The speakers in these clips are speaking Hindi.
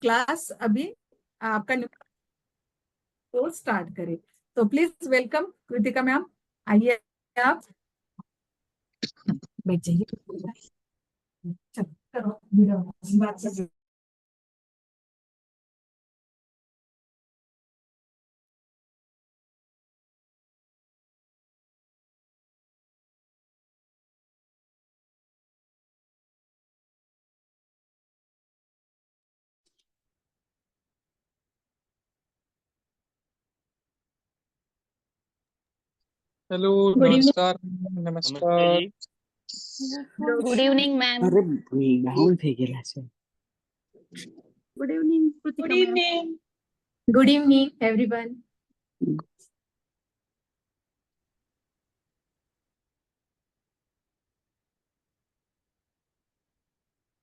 क्लास अभी आपका तो स्टार्ट करें। तो प्लीज वेलकम कृतिका मैम, आइए आप बैठ जाइए। चलो करो बात कीजिए। Hello, good evening. नमस्कार। नमस्ते नमस्कार। जी। Good evening ma'am. अरे राहुल फेंकेला से good evening good Kritika ma'am. Evening. Good evening everyone.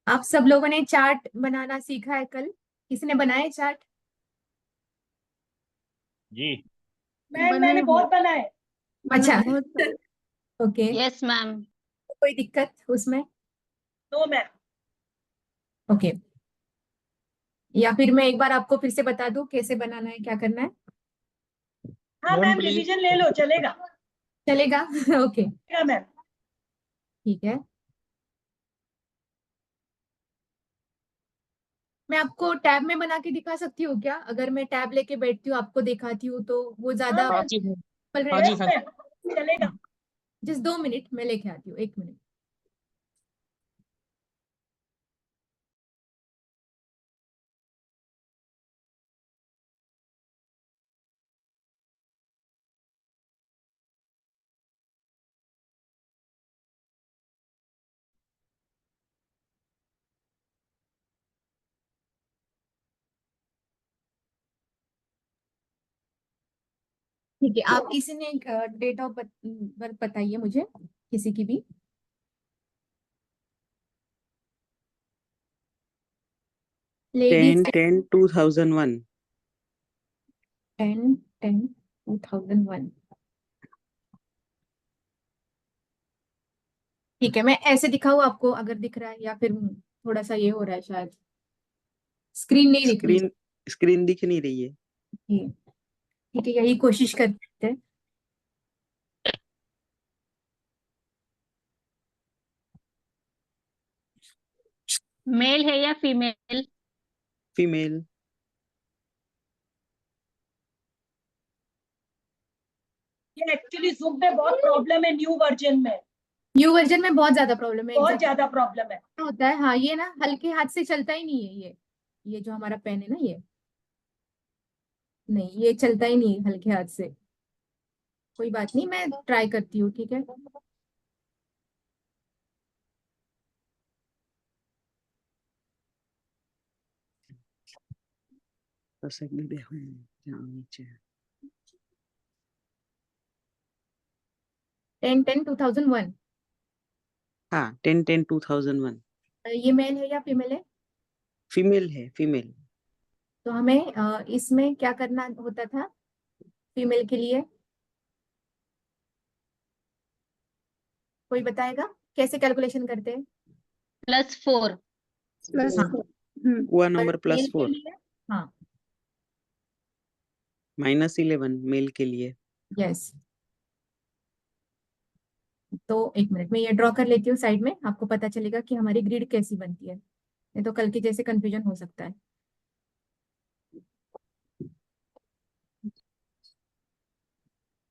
आप सब लोगों ने चार्ट बनाना सीखा है कल? किसने बनाए चार्ट? जी। मैम मैंने बहुत बनाए। अच्छा ओके। Yes ma'am. कोई दिक्कत उसमें? No ma'am. ओके, या फिर मैं एक बार आपको फिर से बता दूं कैसे बनाना है, क्या करना है? हाँ मैम, रिवीजन ले लो, चलेगा। चलेगा ओके चलेगा मैम। ठीक है। मैं आपको टैब में बना के दिखा सकती हूँ क्या? अगर मैं टैब लेके बैठती हूँ आपको दिखाती हूँ तो वो ज्यादा हाँ जी सफल हाँ रहेगा। जी हाँ। मैम, चलेगा। जस्ट 2 मिनट मैं लेके आती हूँ, 1 मिनट। ठीक है, आप किसी ने डेट ऑफ बर्थ बताइए मुझे, किसी की भी। लेडीज। 10-10-2001। 10-10-2001। ठीक है, मैं ऐसे दिखाऊँ आपको अगर दिख रहा है, या फिर थोड़ा सा ये हो रहा है शायद, स्क्रीन नहीं दिख रही। स्क्रीन स्क्रीन दिख नहीं रही है। ठीक ठीक है, यही कोशिश करते हैं। मेल है या फीमेल? फीमेल। ये एक्चुअली जूम पे बहुत प्रॉब्लम है, न्यू वर्जन में न्यू वर्जन में बहुत ज्यादा प्रॉब्लम है। बहुत ज्यादा प्रॉब्लम है। होता है हाँ, ये ना हल्के हाथ से चलता ही नहीं है ये जो हमारा पेन है ना, ये नहीं, ये चलता ही नहीं हल्के हाथ से। कोई बात नहीं, मैं ट्राई करती हूँ, ठीक है। बस एक मिनट देखो यहाँ नीचे। 10-10-2001। हाँ, 10-10-2001। ये मेल है या फीमेल है? फीमेल है, फीमेल। तो हमें इसमें क्या करना होता था फीमेल के लिए? कोई बताएगा कैसे कैलकुलेशन करते हैं? +4। हाँ। 1 और नंबर मेल के +4। लिए? हाँ। -11 मेल के लिए। यस। तो 1 मिनट में ये ड्रॉ कर लेती हूँ साइड में, आपको पता चलेगा कि हमारी ग्रिड कैसी बनती है, नहीं तो कल के जैसे कंफ्यूजन हो सकता है।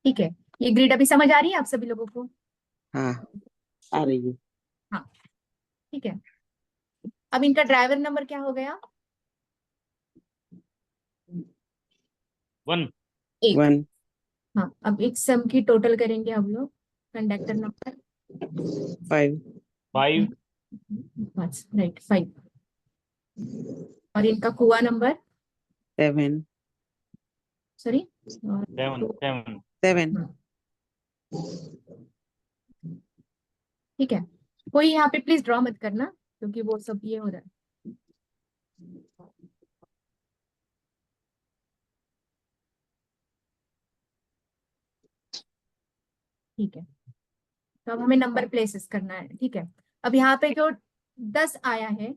ठीक है, ये ग्रिड अभी समझ आ रही है आप सभी लोगों को? हाँ, आ रही है। हाँ ठीक है। अब इनका ड्राइवर नंबर क्या हो गया? 1। एक। 1। हाँ, अब एक सम की टोटल करेंगे हम लोग। Conductor number 5। 5। राइट 5। और इनका कुआ नंबर 7। सॉरी 7। 7। ठीक है। कोई यहाँ पे प्लीज ड्रॉ मत करना क्योंकि वो सब ये हो रहा है। ठीक है, तो अब हमें नंबर प्लेसेस करना है। ठीक है, अब यहाँ पे जो 10 आया है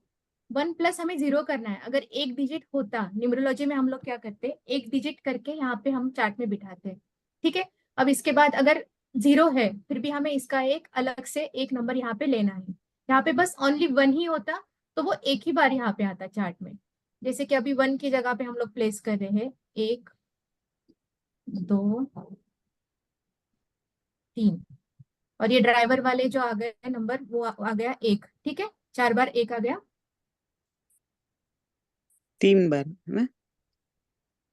वन प्लस हमें 0 करना है। अगर एक डिजिट होता, न्यूमरोलॉजी में हम लोग क्या करते हैं, एक डिजिट करके यहाँ पे हम चार्ट में बिठाते हैं, ठीक है। अब इसके बाद अगर 0 है, फिर भी हमें इसका एक अलग से एक नंबर यहाँ पे लेना है। यहाँ पे बस ओनली 1 ही होता, तो वो एक ही बार यहाँ पे आता चार्ट में। जैसे कि अभी 1 की जगह पे हम लोग प्लेस कर रहे हैं 1 2 3, और ये ड्राइवर वाले जो आ गए नंबर वो आ गया 1, ठीक है। 4 बार 1 आ गया। 3 बार ना?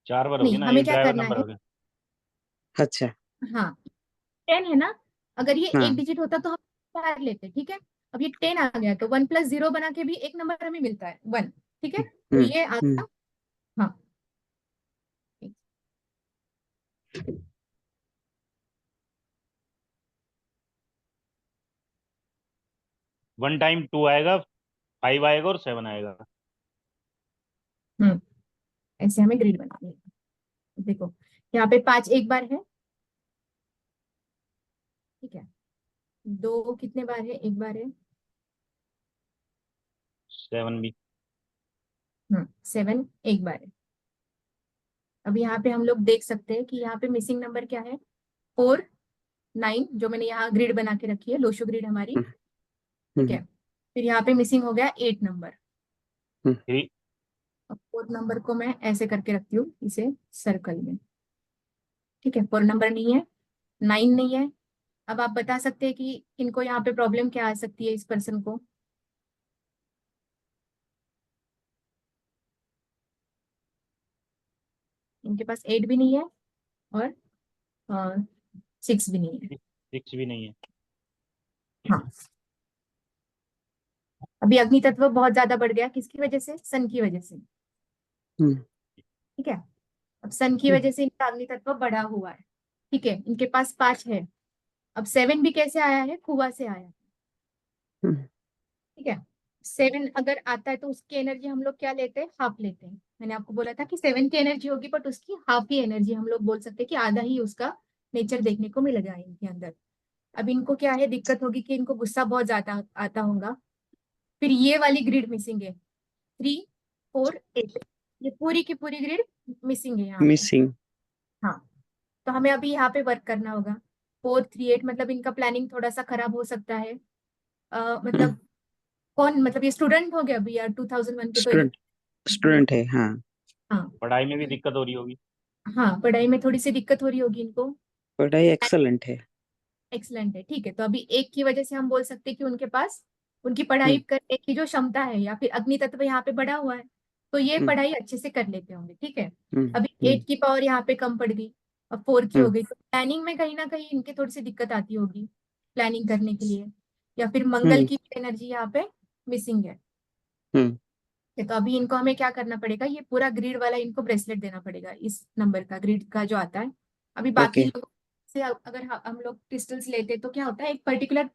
4 बार हो नहीं, गया ना, हमें एक क्या ड्राइवर करना नंबर है, हो गया। अच्छा। हाँ 10 है ना, अगर ये हाँ एक डिजिट होता तो हम 4 लेते, ठीक है। अब ये 10 आ गया, तो 1 प्लस 0 बना के भी एक नंबर हमें मिलता है 1, ठीक है। तो ये आ हम्म गया, हाँ। 1 टाइम 2 आएगा, 5 आएगा और 7 आएगा। ऐसे हमें ग्रिड बनानी है। देखो यहाँ पे 5 एक बार है, ठीक है। 2 कितने बार है, एक बार है। 7 भी। 7 एक बार है। अब यहाँ पे हम लोग देख सकते हैं कि यहाँ पे मिसिंग नंबर क्या है, 4 9, जो मैंने यहाँ ग्रिड बना के रखी है, लोशो ग्रिड हमारी, ठीक है। फिर यहाँ पे मिसिंग हो गया 8 नंबर। 3। अब 4 नंबर को मैं ऐसे करके रखती हूँ इसे सर्कल में, ठीक है। 4 नंबर नहीं है, 9 नहीं है। अब आप बता सकते हैं कि इनको यहाँ पे प्रॉब्लम क्या आ सकती है इस पर्सन को। इनके पास 8 भी नहीं है और 6 भी नहीं है। 6 भी नहीं है। हाँ, अभी अग्नि तत्व बहुत ज्यादा बढ़ गया, किसकी वजह से, सन की वजह से, ठीक है। अब सन की वजह से इनका अग्नि तत्व बढ़ा हुआ है, ठीक है। इनके पास 5 है। अब 7 भी कैसे आया है, कुआ से आया है, ठीक है। 7 अगर आता है तो उसकी एनर्जी हम लोग क्या लेते हैं, हाफ लेते हैं। मैंने आपको बोला था कि 7 की एनर्जी होगी, बट उसकी हाफ ही एनर्जी, हम लोग बोल सकते हैं कि आधा ही उसका नेचर देखने को मिलेगा इनके अंदर। अब इनको क्या है, दिक्कत होगी कि इनको गुस्सा बहुत ज्यादा आता होगा। फिर ये वाली ग्रिड मिसिंग है, 3 4 8, ये पूरी की पूरी ग्रिड मिसिंग है यहाँ पे। मिसिंग। हाँ, तो हमें अभी यहाँ पे वर्क करना होगा। 4 3 8, मतलब इनका प्लानिंग थोड़ा सा खराब हो सकता है। मतलब कौन, मतलब ये स्टूडेंट हो गया अभी यार, 2001 के तो स्टूडेंट स्टूडेंट है, हाँ। हाँ। पढ़ाई में भी दिक्कत हो रही होगी। हाँ, पढ़ाई में थोड़ी सी दिक्कत हो रही होगी इनको। पढ़ाई एक्सलेंट है। एक्सलेंट है, ठीक है। तो अभी एक की वजह से हम बोल सकते हैं कि उनके पास उनकी पढ़ाई हम्म करने की जो क्षमता है, या फिर अग्नि तत्व यहाँ पे बढ़ा हुआ है, तो ये हम्म पढ़ाई अच्छे से कर लेते होंगे, ठीक है। हम्म अभी 8 की पावर यहाँ पे कम पड़ गई, अब 4 की हो हम्म गई, तो प्लानिंग में कहीं ना कहीं इनके थोड़ी सी दिक्कत आती होगी प्लानिंग करने के लिए। या फिर मंगल हम्म की एनर्जी यहाँ पे मिसिंग है, हम्म तो अभी इनको हमें क्या करना पड़ेगा, ये पूरा ग्रिड वाला इनको ब्रेसलेट देना पड़ेगा, इस नंबर का ग्रिड का जो आता है। अभी बाकी ओके। लोगों से अगर हम लोग क्रिस्टल्स लेते तो क्या होता है, एक पर्टिकुलर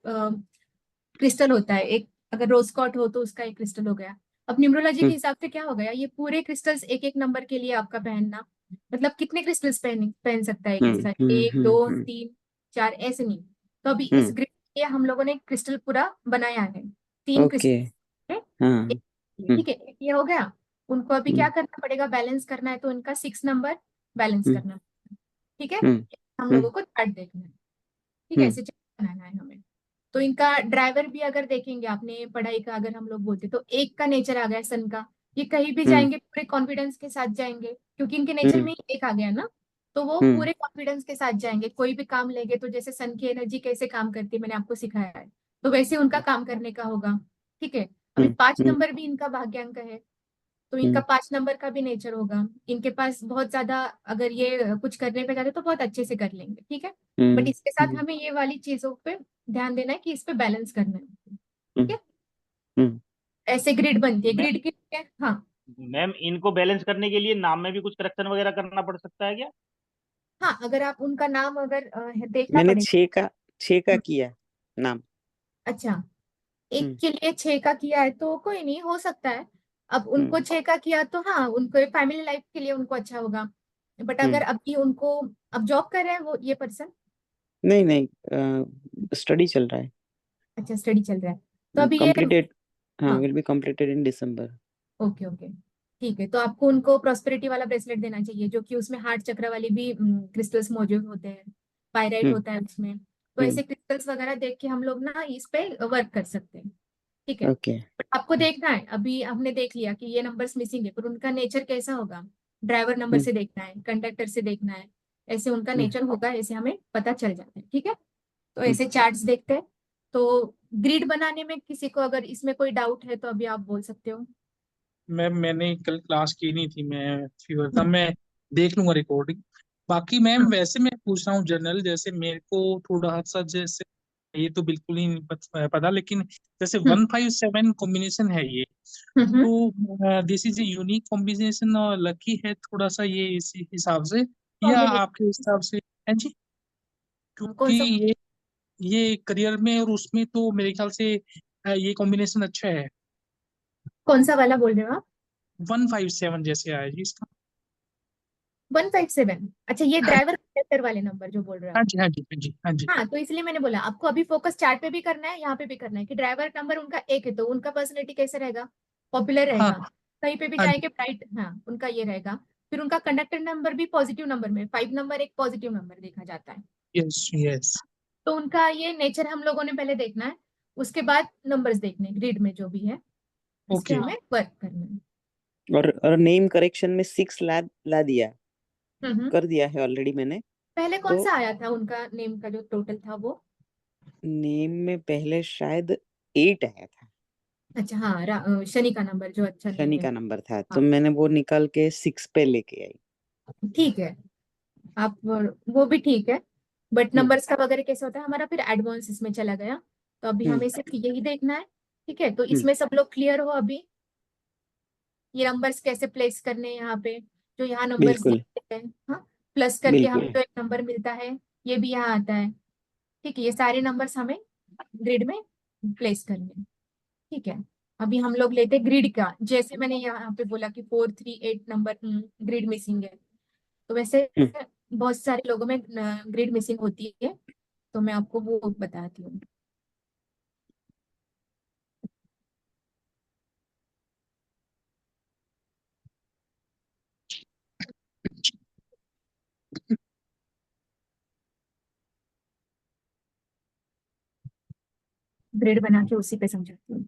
क्रिस्टल होता है एक, अगर रोज कॉट हो तो उसका एक क्रिस्टल हो गया। अब न्यूमरोलॉजी के हिसाब से क्या हो गया, ये पूरे क्रिस्टल्स एक एक नंबर के लिए आपका पहनना, मतलब कितने क्रिस्टल्स पहन पहन सकता है एक इंसान, 1 2 3 4, ऐसे नहीं। तो अभी इस ग्रिड के लिए हम लोगों ने क्रिस्टल पूरा बनाया है, 3 ओके। क्रिस्टल, हाँ। ठीक है। एक ये हो गया। उनको अभी क्या करना पड़ेगा, बैलेंस करना है, तो इनका 6 नंबर बैलेंस करना है, ठीक है। हम लोगों को चार्ट देखना है, ठीक है, ऐसे चार्ट बनाना है हमें। तो इनका ड्राइवर भी अगर देखेंगे आपने पढ़ाई का, अगर हम लोग बोलते तो एक का नेचर आ गया सन का, ये कहीं भी जाएंगे पूरे कॉन्फिडेंस के साथ जाएंगे, क्योंकि इनके नेचर में ही एक आ गया ना, तो वो पूरे कॉन्फिडेंस के साथ जाएंगे, कोई भी काम लेंगे तो जैसे सन की एनर्जी कैसे काम करती है मैंने आपको सिखाया है, तो वैसे उनका काम करने का होगा, ठीक है। अभी 5 नंबर भी इनका भाग्यांक है, तो इनका 5 नंबर का भी नेचर होगा। इनके पास बहुत ज्यादा, अगर ये कुछ करने पे जाते तो बहुत अच्छे से कर लेंगे, ठीक है। बट इसके साथ हमें ये वाली चीजों पे ध्यान देना है कि इस पे बैलेंस करना है, ठीक है। ऐसे ग्रिड बनती है, ग्रिड की, हाँ। मैम, इनको बैलेंस करने के लिए नाम में भी कुछ करेक्शन वगैरह करना पड़ सकता है क्या? हाँ, अगर आप उनका नाम अगर देखना मैंने पड़ेगा। 6 का किया नाम। अच्छा, एक हम्म के लिए 6 का किया है तो कोई नहीं, हो सकता है। अब उनको हम्म 6 का किया तो हाँ, उनको फैमिली लाइफ के लिए उनको अच्छा होगा। बट अगर हम्म अभी उनको, अब जॉब कर रहे हैं वो ये पर्सन, नहीं नहीं, स्टडी चल रहा है। अच्छा स्टडी चल रहा है, तो अभी ये, कंप्लीटेड। हाँ, हाँ। will be completed in December. Okay okay, ठीक है। तो आपको उनको प्रॉस्पेरिटी वाला ब्रेसलेट देना चाहिए, जो कि उसमें हार्ट चक्र वाली भी क्रिस्टल्स मौजूद होते हैं, पायराइट हम्म होता है उसमें। तो ऐसे क्रिस्टल्स वगैरह देख के हम लोग ना इस पे वर्क कर सकते हैं, ठीक है। ओके बट आपको देखना है, अभी हमने देख लिया कि ये नंबर्स मिसिंग है, पर उनका नेचर कैसा होगा, ड्राइवर नंबर से देखना है, कंडक्टर से देखना है, ऐसे उनका नेचर होगा, ऐसे हमें पता चल जाता है, ठीक है। तो ऐसे चार्ट्स देखते हैं। तो ग्रिड बनाने में किसी को अगर इसमें कोई डाउट है तो अभी आप बोल सकते हो। मैम मैंने कल क्लास की नहीं थी, मैं फीवर था, मैं देख लूंगा रिकॉर्डिंग। बाकी मैम हाँ। वैसे मैं पूछ रहा हूँ जनरल, जैसे मेरे को थोड़ा सा जैसे ये तो बिल्कुल ही नहीं पता, लेकिन जैसे 157 कॉम्बिनेशन है ये, हम्म। तो this is a unique combination और लकी है थोड़ा सा ये इस हिसाब से, या कॉम्बिनेशन आपके हिसाब से है जी? कौन क्योंकि सा? ये करियर में और उसमें तो मेरे ख्याल से ये कॉम्बिनेशन अच्छा है। कौन सा वाला बोल रहे हो आप? 157 जैसे आया जी इसका। 157? अच्छा, ये हाँ ड्राइवर कंडक्टर वाले नंबर जो बोल रहे हो हाँ आप? जी हाँ जी हाँ जी हाँ जी। हाँ, तो इसलिए मैंने बोला आपको अभी फोकस चार्ट पे भी करना है, यहाँ पे भी करना है कि ड्राइवर नंबर उनका एक है तो उनका पर्सनैलिटी कैसे रहेगा, पॉपुलर हाँ रहेगा, कहीं पे भी हाँ जाएंगे ब्राइट, हाँ उनका ये रहेगा। फिर उनका कंडक्टर नंबर भी पॉजिटिव नंबर में, 5 नंबर एक पॉजिटिव नंबर देखा जाता है। Yes yes. तो उनका ये नेचर हम लोगों ने पहले देखना है, उसके बाद नंबर्स देखने ग्रिड में जो भी है, इस पे ओके हमें वर्क करना है। और नेम करेक्शन में 6 ला दिया, हम्म। कर दिया है ऑलरेडी मैंने। पहले कौन तो सा आया था उनका नेम का जो टोटल था वो? नेम में पहले शायद 8 आया था, अच्छा हाँ, शनि का नंबर जो अच्छा नहीं शनि है। का नंबर था, तो हाँ मैंने वो निकाल के 6 पे लेके आई। ठीक है, आप वो भी ठीक है। बट हम्म नंबर्स का वगैरह कैसे होता है हमारा, फिर एडवांस इसमें चला गया। तो अभी हम्म हमें सिर्फ यही देखना है, ठीक है। तो हम्म इसमें सब लोग क्लियर हो अभी, ये नंबर्स कैसे प्लेस करने हैं यहाँ पे, जो यहाँ नंबर्स बिल्कुल दिए हैं, हाँ, प्लस करके हमें बिल्कुल। जो एक नंबर मिलता है ये भी यहाँ आता है, ठीक है। ये सारे नंबर्स हमें ग्रिड में प्लेस करने हैं, ठीक है। अभी हम लोग लेते हैं ग्रिड का, जैसे मैंने यहाँ पे बोला कि 438 नंबर ग्रिड मिसिंग है, तो वैसे हम्म बहुत सारे लोगों में ग्रिड मिसिंग होती है, तो मैं आपको वो बताती हूँ। ग्रिड बना के उसी पे समझाती हूँ।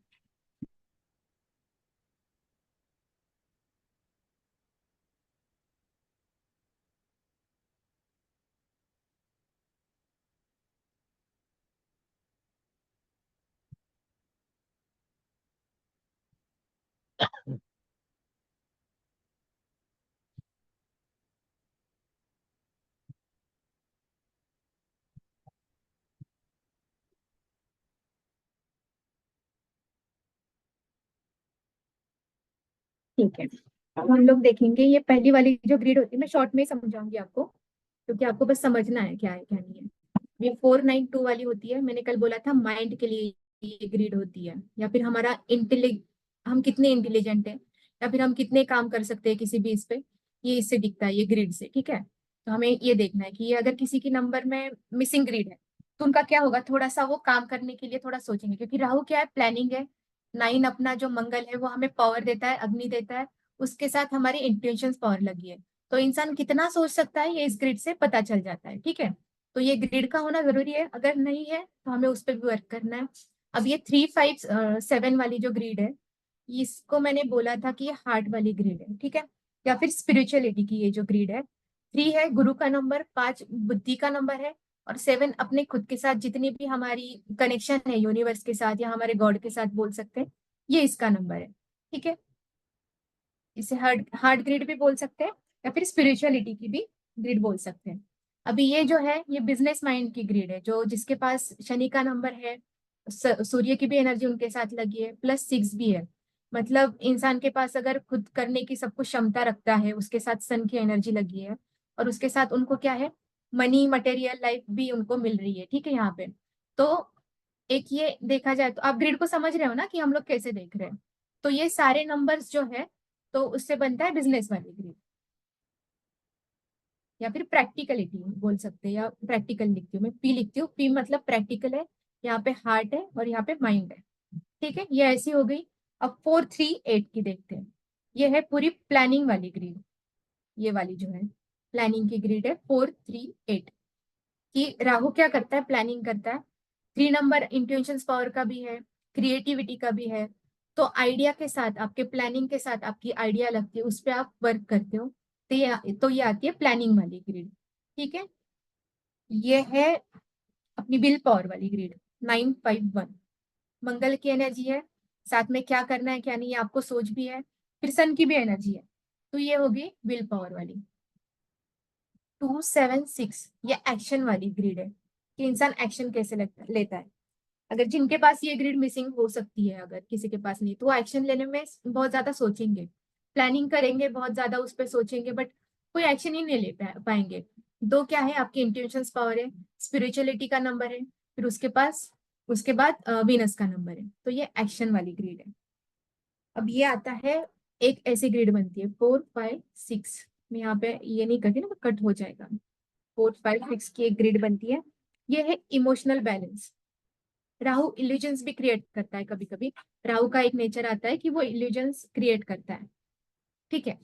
ठीक है, अब हम लोग देखेंगे ये पहली वाली जो ग्रिड होती है, मैं शॉर्ट में ही समझाऊंगी आपको, क्योंकि आपको बस समझना है क्या है क्या नहीं है। ये 492 वाली होती है, मैंने कल बोला था माइंड के लिए ये ग्रिड होती है, या फिर हमारा हम कितने इंटेलिजेंट हैं, या फिर हम कितने काम कर सकते हैं किसी भी इस पे, ये इससे दिखता है, ये ग्रिड से, ठीक है। तो हमें ये देखना है कि ये अगर किसी की नंबर में मिसिंग ग्रिड है तो उनका क्या होगा, थोड़ा सा वो काम करने के लिए थोड़ा सोचेंगे, क्योंकि राहु क्या है, प्लानिंग है। 9 अपना जो मंगल है वो हमें पावर देता है, अग्नि देता है, उसके साथ हमारी इंट्यूशंस पावर लगी है। तो इंसान कितना सोच सकता है ये इस ग्रिड से पता चल जाता है, ठीक है। तो ये ग्रिड का होना जरूरी है, अगर नहीं है तो हमें उस पर भी वर्क करना है। अब ये 357 वाली जो ग्रिड है, इसको मैंने बोला था कि ये हार्ट वाली ग्रिड है, ठीक है, या फिर स्पिरिचुअलिटी की ये जो ग्रिड है। 3 है गुरु का नंबर, 5 बुद्धि का नंबर है, और 7 अपने खुद के साथ जितनी भी हमारी कनेक्शन है यूनिवर्स के साथ या हमारे गॉड के साथ बोल सकते हैं, ये इसका नंबर है, ठीक है। इसे हार्ट हार्ट ग्रिड भी बोल सकते हैं, या फिर स्पिरिचुअलिटी की भी ग्रिड बोल सकते हैं। अभी ये जो है ये बिजनेस माइंड की ग्रिड है, जो जिसके पास शनि का नंबर है, सूर्य की भी एनर्जी उनके साथ लगी है, +6 भी है। मतलब इंसान के पास अगर खुद करने की सब कुछ क्षमता रखता है, उसके साथ सन की एनर्जी लगी है, और उसके साथ उनको क्या है, मनी मटेरियल लाइफ भी उनको मिल रही है, ठीक है यहाँ पे। तो एक ये देखा जाए तो आप ग्रिड को समझ रहे हो ना कि हम लोग कैसे देख रहे हैं। तो ये सारे नंबर्स जो है तो उससे बनता है बिजनेस वाली ग्रिड, या फिर प्रैक्टिकलिटी बोल सकते हैं, या प्रैक्टिकल लिखती हूँ मैं, पी लिखती हूँ, पी मतलब प्रैक्टिकल है, यहाँ पे हार्ट है और यहाँ पे माइंड है, ठीक है। ये ऐसी हो गई। अब 438 की देखते हैं। ये है पूरी प्लानिंग वाली ग्रिड, ये वाली जो है प्लानिंग की ग्रिड है 438 की। राहु क्या करता है, प्लानिंग करता है। 3 नंबर इंट्यूशन पावर का भी है, क्रिएटिविटी का भी है। तो आइडिया के साथ, आपके प्लानिंग के साथ आपकी आइडिया लगती है, उस पर आप वर्क करते हो, तो ये आती है प्लानिंग वाली ग्रिड। ठीक है, ये है अपनी विल पावर वाली ग्रिड 951। मंगल की एनर्जी है, साथ में क्या करना है क्या नहीं है आपको सोच भी है, फिर सन की भी एनर्जी है, तो ये होगी विल पावर वाली 276। ये एक्शन वाली ग्रिड है कि इंसान एक्शन कैसे लेता है। अगर जिनके पास ये ग्रिड मिसिंग हो सकती है, अगर किसी के पास नहीं, तो वो एक्शन लेने में बहुत ज्यादा सोचेंगे, प्लानिंग करेंगे, बहुत ज्यादा उस पर सोचेंगे, बट कोई एक्शन ही नहीं ले पाएंगे। दो क्या है, आपकी इंट्यूशंस पावर है, स्पिरिचुअलिटी का नंबर है, फिर उसके बाद वीनस का नंबर है, तो ये एक्शन वाली ग्रिड है। अब ये आता है, एक ऐसी ग्रिड बनती है 456 में, यहाँ पे ये नहीं करती ना तो कट हो जाएगा। 456 की एक ग्रिड बनती है, ये है इमोशनल बैलेंस। राहु इल्यूजन्स भी क्रिएट करता है कभी कभी। राहु का एक नेचर आता है कि वो इल्यूजन्स क्रिएट करता है। ठीक है,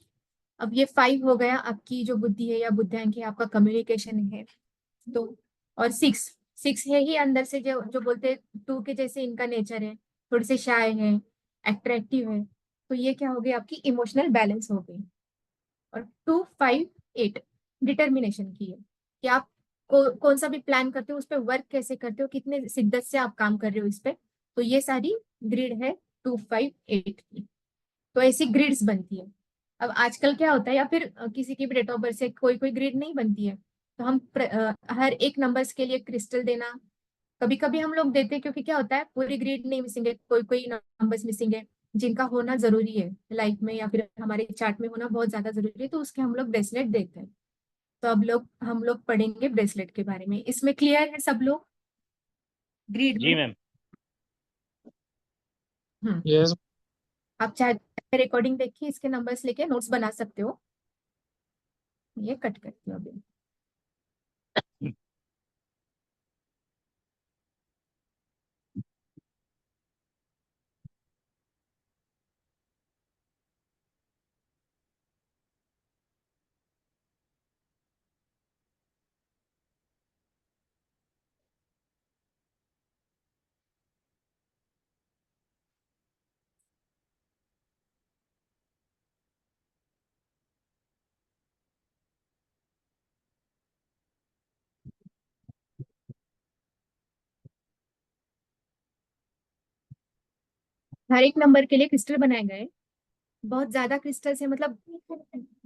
अब ये 5 हो गया, आपकी जो बुद्धि है या बुद्धियांक है, आपका कम्युनिकेशन है। तो और 6 है ही अंदर से, जो जो बोलते हैं 2 के जैसे इनका नेचर है, थोड़े से शाय है, अट्रैक्टिव है। तो ये क्या हो गई, आपकी इमोशनल बैलेंस हो गई। और 258 डिटर्मिनेशन की है कि आप कौन सा भी प्लान करते हो उस पर वर्क कैसे करते हो, कितने शिद्दत से आप काम कर रहे हो इस पे। तो ये सारी ग्रिड है 258 की। तो ऐसी ग्रिड्स बनती है। अब आजकल क्या होता है, या फिर किसी की भी डेट ऑफ बर्थ से कोई कोई ग्रिड नहीं बनती है, तो हम हर एक नंबर्स के लिए क्रिस्टल देना, कभी कभी हम लोग देते हैं, क्योंकि क्या होता है पूरी ग्रिड नहीं मिसिंग है, कोई कोई नंबर्स मिसिंग है जिनका होना जरूरी है लाइफ में, या फिर हमारे चार्ट में होना बहुत ज्यादा जरूरी है, तो उसके हम लोग ब्रेसलेट देते हैं। तो अब हम लोग पढ़ेंगे ब्रेसलेट के बारे में। इसमें क्लियर है सब लोग ग्रिड जी में? मैम। यस आप चाहे रिकॉर्डिंग देखिए, इसके नंबर्स लेके नोट्स बना सकते हो। ये कट करती हूँ अभी। हर एक नंबर के लिए क्रिस्टल बनाए गए, बहुत ज्यादा क्रिस्टल्स है, मतलब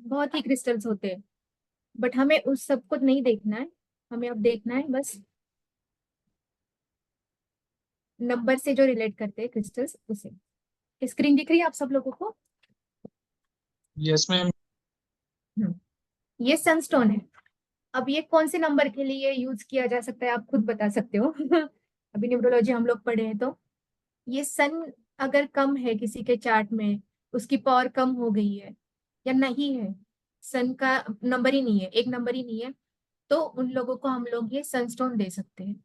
बहुत ही क्रिस्टल्स होते हैं, बट हमें उस सब को नहीं देखना है। हमें अब देखना है बस नंबर से जो रिलेट करते हैं क्रिस्टल्स, उसे। स्क्रीन दिख रही है आप सब लोगों को? Yes ma'am. ये सनस्टोन है। अब ये कौन से नंबर के लिए यूज किया जा सकता है, आप खुद बता सकते हो। अभी न्यूमरोलॉजी हम लोग पढ़े हैं, तो ये सन अगर कम है किसी के चार्ट में, उसकी पावर कम हो गई है या नहीं है, सन का नंबर ही नहीं है, एक नंबर ही नहीं है, तो उन लोगों को हम लोग ये सनस्टोन दे सकते हैं।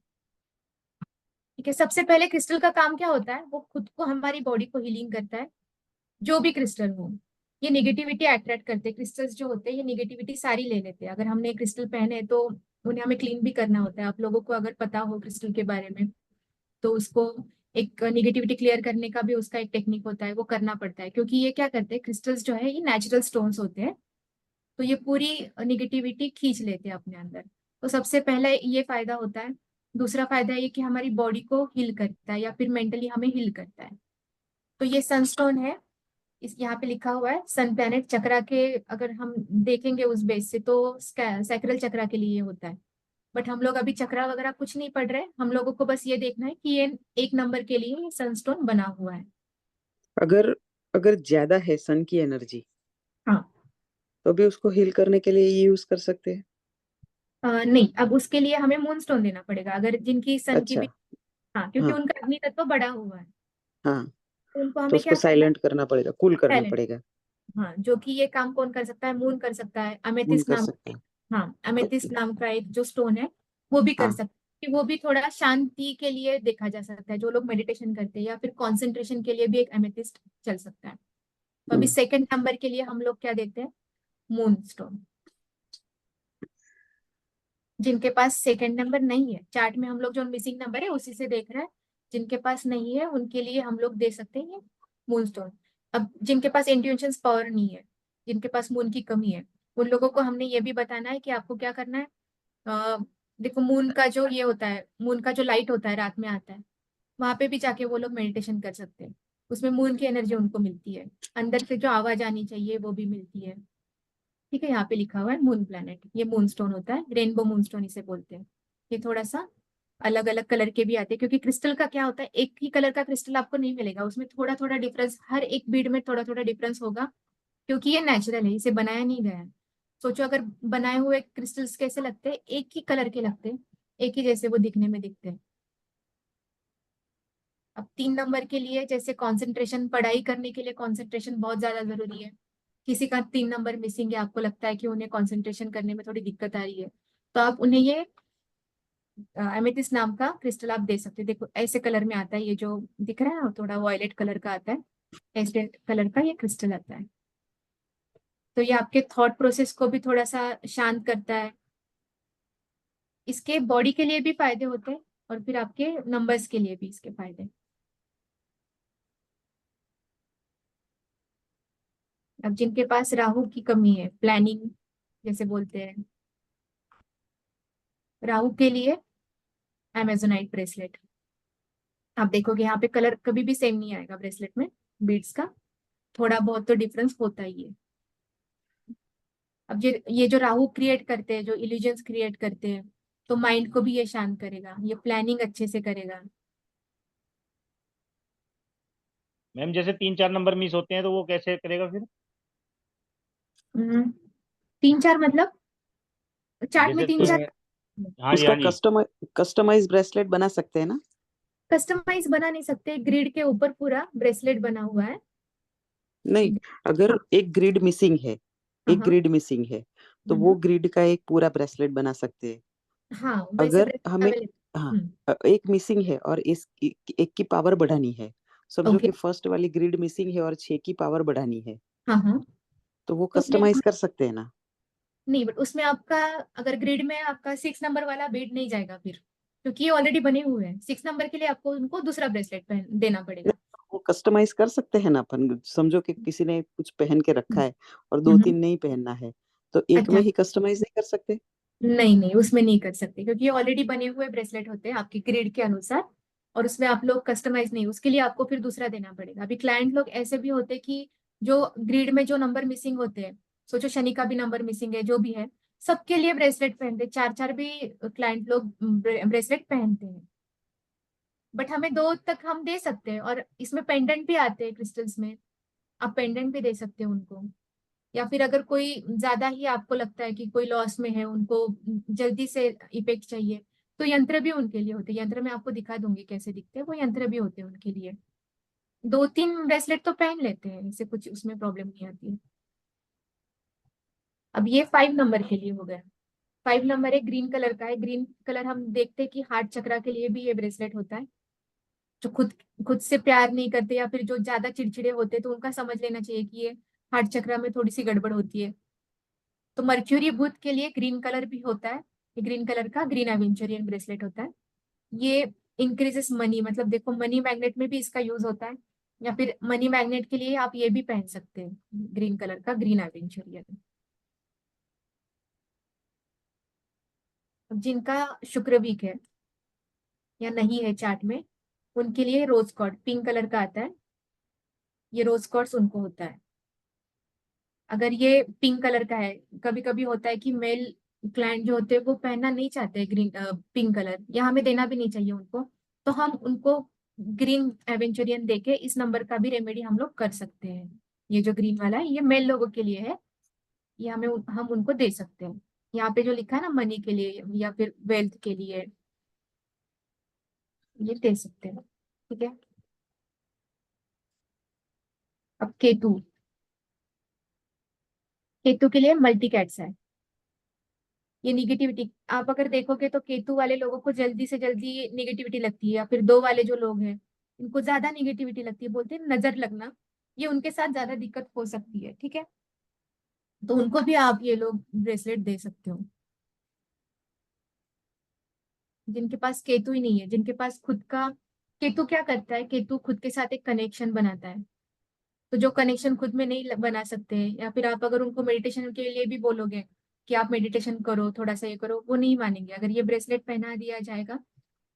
ठीक है, सबसे पहले क्रिस्टल का काम क्या होता है, वो खुद को, हमारी बॉडी को हीलिंग करता है। जो भी क्रिस्टल हो, ये निगेटिविटी अट्रैक्ट करते हैं। क्रिस्टल्स जो होते हैं ये निगेटिविटी सारी ले लेते हैं। अगर हमने क्रिस्टल पहने तो उन्हें हमें क्लीन भी करना होता है। आप लोगों को अगर पता हो क्रिस्टल के बारे में, तो उसको एक निगेटिविटी क्लियर करने का भी उसका एक टेक्निक होता है, वो करना पड़ता है, क्योंकि ये क्या करते हैं, क्रिस्टल्स जो है ये नेचुरल स्टोन्स होते हैं, तो ये पूरी निगेटिविटी खींच लेते हैं अपने अंदर। तो सबसे पहला ये फायदा होता है। दूसरा फायदा ये कि हमारी बॉडी को हील करता है, या फिर मेंटली हमें हील करता है। तो ये सनस्टोन है, इस यहाँ पे लिखा हुआ है सन प्लैनेट चक्रा के, अगर हम देखेंगे उस बेस से, तो सैक्रल चक्रा के लिए होता है। बट हम लोग अभी चक्रा वगैरह कुछ नहीं पढ़ रहे, हम लोगों को बस ये देखना है कि ये एक नंबर के लिए ये सनस्टोन बना हुआ है। अगर अगर ज्यादा है सन की एनर्जी, हाँ, तो भी उसको हील करने के लिए ये यूज कर सकते हैं? नहीं, अब उसके लिए हमें मून स्टोन देना पड़ेगा, अगर जिनकी सन की अच्छा। भी। हाँ, क्योंकि हाँ उनका अग्नि तत्व बढ़ा हुआ है, हाँ, तो उनको तो हमें उसको क्या करना है, साइलेंट करना पड़ेगा, कूल करना टैलेंट। पड़ेगा। हाँ, जो कि ये काम कौन कर सकता है, मून कर सकता है, कूल अमेथिस्ट कर नाम। सकता है। हाँ, अमेथिस्ट ओके। नाम का एक जो स्टोन है वो भी कर हाँ सकता कि वो भी थोड़ा शांति के लिए देखा जा सकता है, जो लोग मेडिटेशन करते हैं, या फिर कंसंट्रेशन के लिए भी एक एमेथिस्ट चल सकता है। तो अभी सेकंड नंबर के लिए हम लोग क्या देते हैं, मून स्टोन। जिनके पास सेकंड नंबर नहीं है, चार्ट में हम लोग जो मिसिंग नंबर है उसी से देख रहे हैं, जिनके पास नहीं है उनके लिए हम लोग दे सकते हैं मून स्टोन। अब जिनके पास इंट्यूशन पावर नहीं है, जिनके पास मून की कमी है, उन लोगों को हमने ये भी बताना है कि आपको क्या करना है। देखो मून का जो ये होता है, मून का जो लाइट होता है रात में आता है, वहां पे भी जाके वो लोग मेडिटेशन कर सकते हैं। उसमें मून की एनर्जी उनको मिलती है, अंदर से जो आवाज आनी चाहिए वो भी मिलती है। ठीक है, यहाँ पे लिखा हुआ है मून प्लैनेट, ये मून स्टोन होता है, रेनबो मून स्टोन इसे बोलते हैं। ये थोड़ा सा अलग अलग कलर के भी आते हैं, क्योंकि क्रिस्टल का क्या होता है, एक ही कलर का क्रिस्टल आपको नहीं मिलेगा, उसमें थोड़ा थोड़ा डिफरेंस, हर एक बीड में थोड़ा थोड़ा डिफरेंस होगा, क्योंकि ये नेचुरल है, इसे बनाया नहीं गया है। सोचो अगर बनाए हुए क्रिस्टल्स कैसे लगते हैं, एक ही कलर के लगते हैं, एक ही जैसे वो दिखने में दिखते हैं। अब 3 नंबर के लिए जैसे कंसंट्रेशन, पढ़ाई करने के लिए कंसंट्रेशन बहुत ज्यादा जरूरी है। किसी का 3 नंबर मिसिंग है, आपको लगता है कि उन्हें कंसंट्रेशन करने में थोड़ी दिक्कत आ रही है, तो आप उन्हें ये एमेथिस्ट नाम का क्रिस्टल आप दे सकते हैं। देखो ऐसे कलर में आता है, ये जो दिख रहा है ना, थोड़ा वॉयलेट कलर का आता है, ऐसे कलर का ये क्रिस्टल आता है। तो ये आपके थॉट प्रोसेस को भी थोड़ा सा शांत करता है। इसके बॉडी के लिए भी फायदे होते हैं, और फिर आपके नंबर्स के लिए भी इसके फायदे। अब जिनके पास राहु की कमी है, प्लानिंग जैसे बोलते हैं, राहु के लिए अमेजोनाइट ब्रेसलेट। आप देखोगे यहाँ पे कलर कभी भी सेम नहीं आएगा ब्रेसलेट में, बीड्स का थोड़ा बहुत तो डिफरेंस होता ही है। अब ये जो राहु क्रिएट करते हैं, जो इल्यूजन्स क्रिएट करते हैं, तो माइंड को भी ये शांत करेगा, ये प्लानिंग अच्छे से करेगा। मैम जैसे 3 4 नंबर मिस होते हैं तो वो कैसे करेगा फिर? 3 4 मतलब चार्ट में जैसे तीन चार हाँ जी उसका हाँ जी। कस्टमाइज ब्रेसलेट बना सकते हैं ना? कस्टमाइज बना नहीं सकते, ग्रिड के ऊपर पूरा ब्रेसलेट बना हुआ है। नहीं, अगर हाँ एक ग्रिड मिसिंग है, हाँ एक हाँ। ग्रिड मिसिंग है, तो वो ग्रिड का एक पूरा ब्रेसलेट बना सकते हैं। हाँ वैसे अगर ब्रेसलेट हमें, हाँ, अवेलेबल। एक मिसिंग है और एक की पावर बढ़ानी है, समझो ओके। कि फर्स्ट वाली ग्रिड मिसिंग है और 6 की पावर बढ़ानी है, हाँ हाँ। तो वो तो उसमें कस्टमाइज कर सकते हैं ना? नहीं, बट उसमें आपका, अगर ग्रिड में आपका 6 नंबर वाला बेड नहीं जाएगा फिर, क्योंकि ये ऑलरेडी बने हुए हैं। 6 नंबर के लिए आपको उनको दूसरा ब्रेसलेट पहन देना पड़ेगा। नहीं, वो कस्टमाइज कर सकते हैं ना अपन, समझो कि किसी ने कुछ पहन के रखा हम्म, है और दो हम्म, तीन नहीं पहनना है, तो एक में अच्छा। ही कस्टमाइज नहीं कर सकते? नहीं नहीं, उसमें नहीं कर सकते, क्योंकि ये ऑलरेडी बने हुए ब्रेसलेट होते हैं आपकी ग्रिड के अनुसार, और उसमें आप लोग कस्टमाइज नहीं, उसके लिए आपको फिर दूसरा देना पड़ेगा। अभी क्लाइंट लोग ऐसे भी होते हैं कि जो ग्रिड में जो नंबर मिसिंग होते हैं, सोचो शनि का भी नंबर मिसिंग है, जो भी है, सबके लिए ब्रेसलेट पहनते, 4 4 भी क्लाइंट लोग ब्रेसलेट पहनते हैं। बट हमें 2 तक हम दे सकते हैं, और इसमें पेंडेंट भी आते हैं क्रिस्टल्स में, आप पेंडेंट भी दे सकते हैं उनको। या फिर अगर कोई ज्यादा ही आपको लगता है कि कोई लॉस में है, उनको जल्दी से इफेक्ट चाहिए, तो यंत्र भी उनके लिए होते हैं। यंत्र मैं आपको दिखा दूंगी कैसे दिखते हैं, वो यंत्र भी होते हैं उनके लिए। 2 3 ब्रेसलेट तो पहन लेते हैं, इससे कुछ उसमें प्रॉब्लम नहीं आती है। अब ये 5 नंबर के लिए हो गया। 5 नंबर है, ग्रीन कलर का है। ग्रीन कलर हम देखते हैं कि हार्ट चक्रा के लिए भी ये ब्रेसलेट होता है। जो खुद खुद से प्यार नहीं करते, या फिर जो ज्यादा चिड़चिड़े होते, तो उनका समझ लेना चाहिए कि ये हार्ट चक्रा में थोड़ी सी गड़बड़ होती है। तो मर्क्यूरी बुध के लिए ग्रीन कलर भी होता है, ये ग्रीन कलर का ग्रीन एवेंचुरियन ब्रेसलेट होता है। ये इंक्रीजेस मनी, मतलब देखो मनी मैग्नेट में भी इसका यूज होता है, या फिर मनी मैग्नेट के लिए आप ये भी पहन सकते हैं, ग्रीन कलर का ग्रीन एवेंचुरियन। अब जिनका शुक्र वीक है या नहीं है चार्ट में, उनके लिए रोज कॉर्ड पिंक कलर का आता है, ये रोज कॉर्ड्स उनको होता है। अगर ये पिंक कलर का है, कभी कभी होता है कि मेल क्लाइंट जो होते हैं वो पहनना नहीं चाहते ग्रीन पिंक कलर, या हमें देना भी नहीं चाहिए उनको, तो हम उनको ग्रीन एवेंचुरियन देके इस नंबर का भी रेमेडी हम लोग कर सकते हैं। ये जो ग्रीन वाला है ये मेल लोगों के लिए है, ये हम उनको दे सकते हैं। यहाँ पे जो लिखा है ना मनी के लिए या फिर वेल्थ के लिए, ये दे सकते हैं। ठीक है। अब केतु, केतु के लिए मल्टी कैट्स है। ये निगेटिविटी आप अगर देखोगे तो केतु वाले लोगों को जल्दी से जल्दी निगेटिविटी लगती है, या फिर 2 वाले जो लोग हैं इनको ज्यादा निगेटिविटी लगती है, बोलते हैं नजर लगना, ये उनके साथ ज्यादा दिक्कत हो सकती है। ठीक है, तो उनको भी आप ये लोग ब्रेसलेट दे सकते हो, जिनके पास केतु ही नहीं है, जिनके पास खुद का केतु क्या करता है, केतु खुद के साथ एक कनेक्शन बनाता है। तो जो कनेक्शन खुद में नहीं बना सकते हैं, या फिर आप अगर उनको मेडिटेशन के लिए भी बोलोगे कि आप मेडिटेशन करो, थोड़ा सा ये करो, वो नहीं मानेंगे। अगर ये ब्रेसलेट पहना दिया जाएगा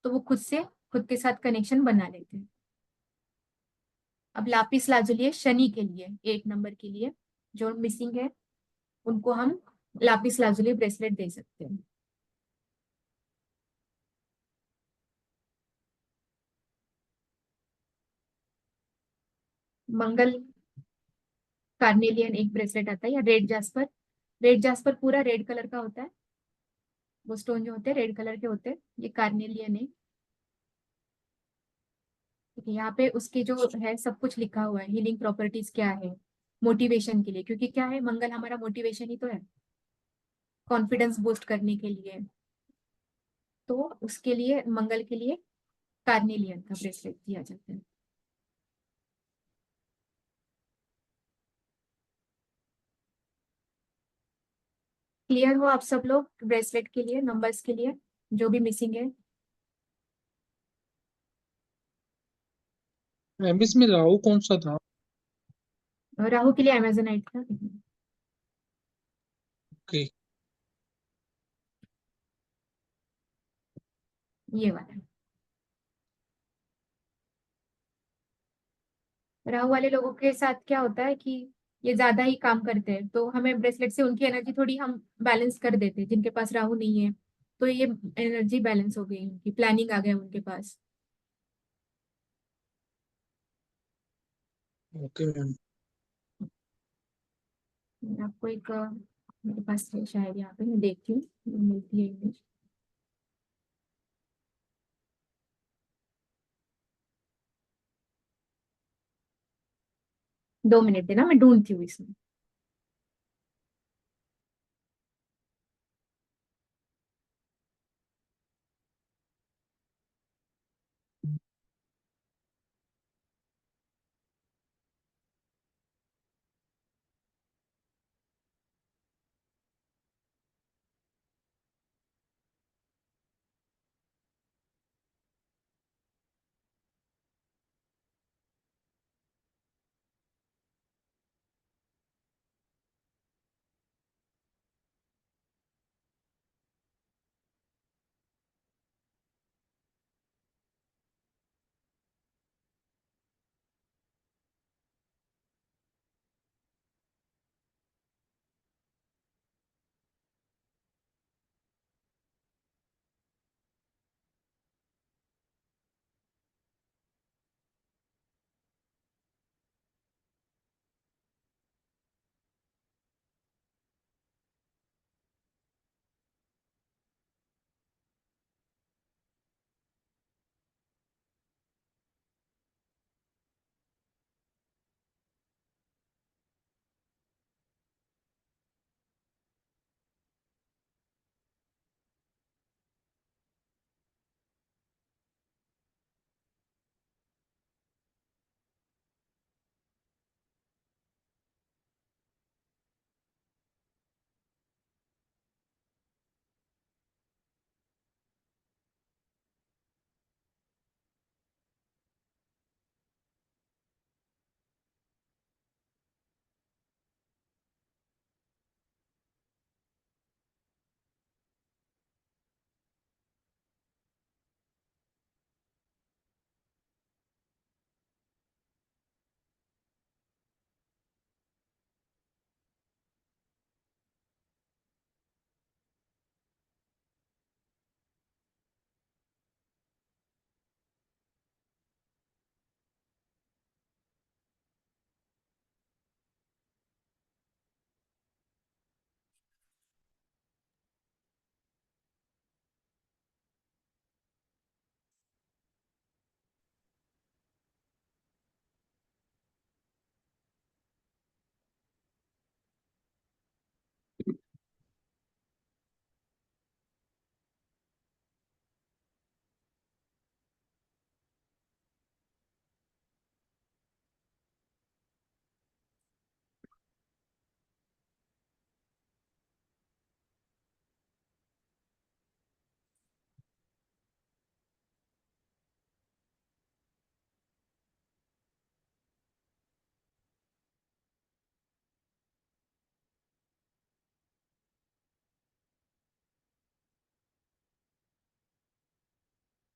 तो वो खुद के साथ कनेक्शन बना लेते हैं। अब लापिस लाजुली है शनि के लिए, 8 नंबर के लिए जो मिसिंग है, उनको हम लापिस लाजुली ब्रेसलेट दे सकते हैं। मंगल कार्नेलियन एक ब्रेसलेट आता है, या रेड जास्पर। रेड जास्पर पूरा रेड कलर का होता है, वो स्टोन जो होते हैं रेड कलर के होते हैं, ये कार्नेलियन है। ठीक है, यहाँ पे उसके जो है सब कुछ लिखा हुआ है, हीलिंग प्रॉपर्टीज क्या है, मोटिवेशन के लिए, क्योंकि क्या है मंगल हमारा मोटिवेशन ही तो है, कॉन्फिडेंस बूस्ट करने के लिए। तो उसके लिए मंगल के लिए कार्नेलियन का ब्रेसलेट दिया जाता है। क्लियर हो आप सब लोग ब्रेसलेट के लिए, नंबर्स के लिए, जो भी मिसिंग है? मैम इसमें राहु कौन सा था? और राहु के लिए अमेजोनाइट था, ओके। ये वाला। राहु वाले लोगों के साथ क्या होता है कि ये ज्यादा ही काम करते हैं, तो हमें ब्रेसलेट से उनकी एनर्जी थोड़ी हम बैलेंस कर देते हैं, जिनके पास राहु नहीं है तो ये एनर्जी बैलेंस हो गई, उनकी प्लानिंग आ गया उनके पास। Okay ma'am. आपको एक मेरे पास है शायद, यहाँ पे मैं देखती हूँ मिलती है इमेज। दो मिनट देना, मैं ढूंढती हूँ इसमें।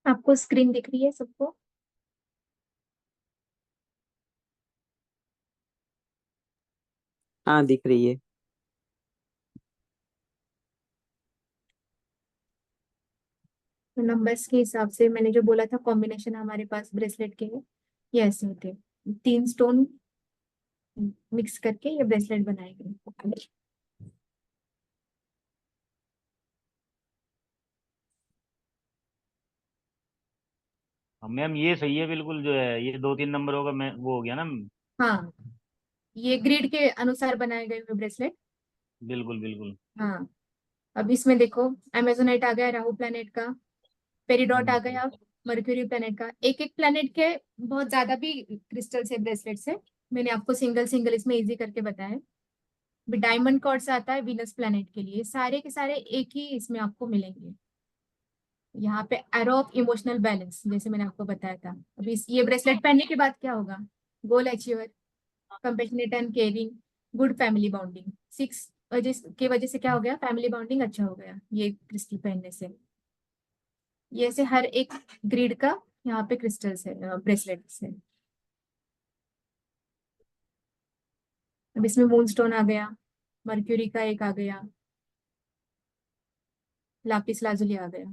आपको स्क्रीन दिख रही है सबको? हाँ दिख रही है। तो नंबर्स के हिसाब से मैंने जो बोला था कॉम्बिनेशन हमारे पास ब्रेसलेट के हैं, ये ऐसे होते हैं, 3 स्टोन मिक्स करके ये ब्रेसलेट बनाएंगे। मैम ये सही है बिल्कुल, जो है ये 2-3 नंबर होगा, मैं वो हो गया ना। हाँ, ये ग्रिड के अनुसार बनाए गए हुए ब्रेसलेट। बिल्कुल बिल्कुल। हाँ, अब इसमें देखो, अमेजोनाइट आ गया राहु प्लैनेट का, पेरिडॉट आ गया मर्क्यूरी प्लैनेट का। एक एक प्लैनेट के बहुत ज्यादा भी क्रिस्टल्स है ब्रेसलेट से, मैंने आपको सिंगल सिंगल इसमें इजी करके बताया। डायमंड कॉर्ड्स आता है वीनस प्लैनेट के लिए, सारे के सारे एक ही इसमें आपको मिलेंगे। यहाँ पे एरो ऑफ इमोशनल बैलेंस, जैसे मैंने आपको बताया था। अभी ये ब्रेसलेट पहनने के बाद क्या होगा? Goal achiever, compassionate and caring, good family bonding. 6 वजह की वजह से क्या हो गया? फैमिली बॉन्डिंग अच्छा हो गया ये क्रिस्टल पहनने से। ये से हर एक ग्रिड का यहाँ पे क्रिस्टल्स है ब्रेसलेट से। अब इसमें मूनस्टोन आ गया, मर्क्यूरी का एक आ गया, लापिस लाजुली आ गया।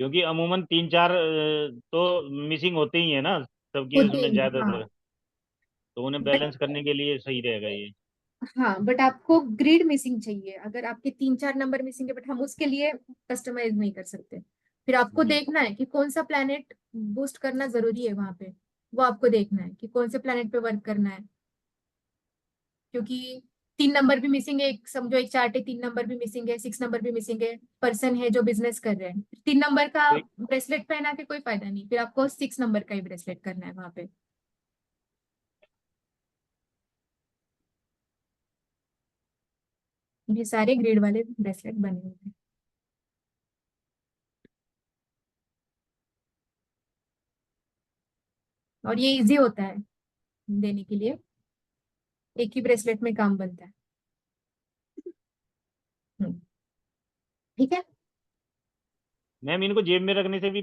क्योंकि अमूमन 3-4 तो मिसिंग होते ही है ना सबकी होते उसमें ही हैं, ज्यादातर, हाँ। तो उन्हें बट बैलेंस करने के लिए सही रहेगा ये। हाँ, बट आपको ग्रिड मिसिंग चाहिए। अगर आपके 3-4 नंबर मिसिंग है, बट हम उसके लिए कस्टमाइज नहीं कर सकते। फिर आपको जी। देखना है कि कौन सा प्लैनेट बूस्ट करना जरूरी है वहां पे, वो आपको देखना है कि कौन से प्लैनेट पे वर्क करना है। क्योंकि 3 नंबर भी मिसिंग है, एक समझो एक चार्ट है, 3 नंबर भी मिसिंग है, 6 नंबर भी मिसिंग है, पर्सन है जो बिजनेस कर रहे हैं, 3 नंबर का तो ब्रेसलेट पहना के कोई फायदा नहीं, फिर आपको 6 नंबर का ही ब्रेसलेट करना है वहां पे। ये सारे ग्रेड वाले ब्रेसलेट बने हुए हैं। और ये इजी होता है देने के लिए, एक ही ब्रेसलेट में काम बनता है। हम्म, ठीक है। मैम इनको जेब में रखने से भी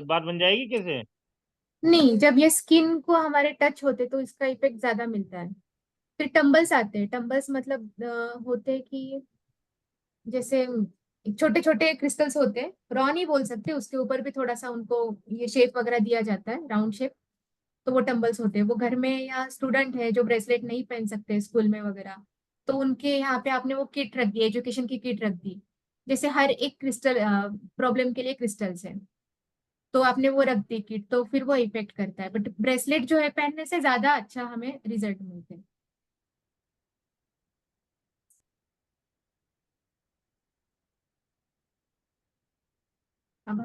बात बन जाएगी कैसे? नहीं, जब ये स्किन को हमारे टच होते तो इसका इफेक्ट ज्यादा मिलता है। फिर टंबल्स आते हैं, टंबल्स मतलब होते हैं कि जैसे छोटे छोटे क्रिस्टल्स होते हैं, रॉ नहीं बोल सकते, उसके ऊपर भी थोड़ा सा उनको ये शेप वगैरह दिया जाता है, राउंड शेप। तो वो टंबल्स होते हैं, वो घर में या स्टूडेंट है जो ब्रेसलेट नहीं पहन सकते स्कूल में वगैरह, तो उनके यहाँ पे आपने वो किट रख दी, एजुकेशन की किट रख दी। जैसे हर एक क्रिस्टल प्रॉब्लम के लिए क्रिस्टल्स है, तो आपने वो रख दी किट, तो फिर वो इफेक्ट करता है। बट ब्रेसलेट जो है पहनने से ज्यादा अच्छा हमें रिजल्ट मिलते हैं। अब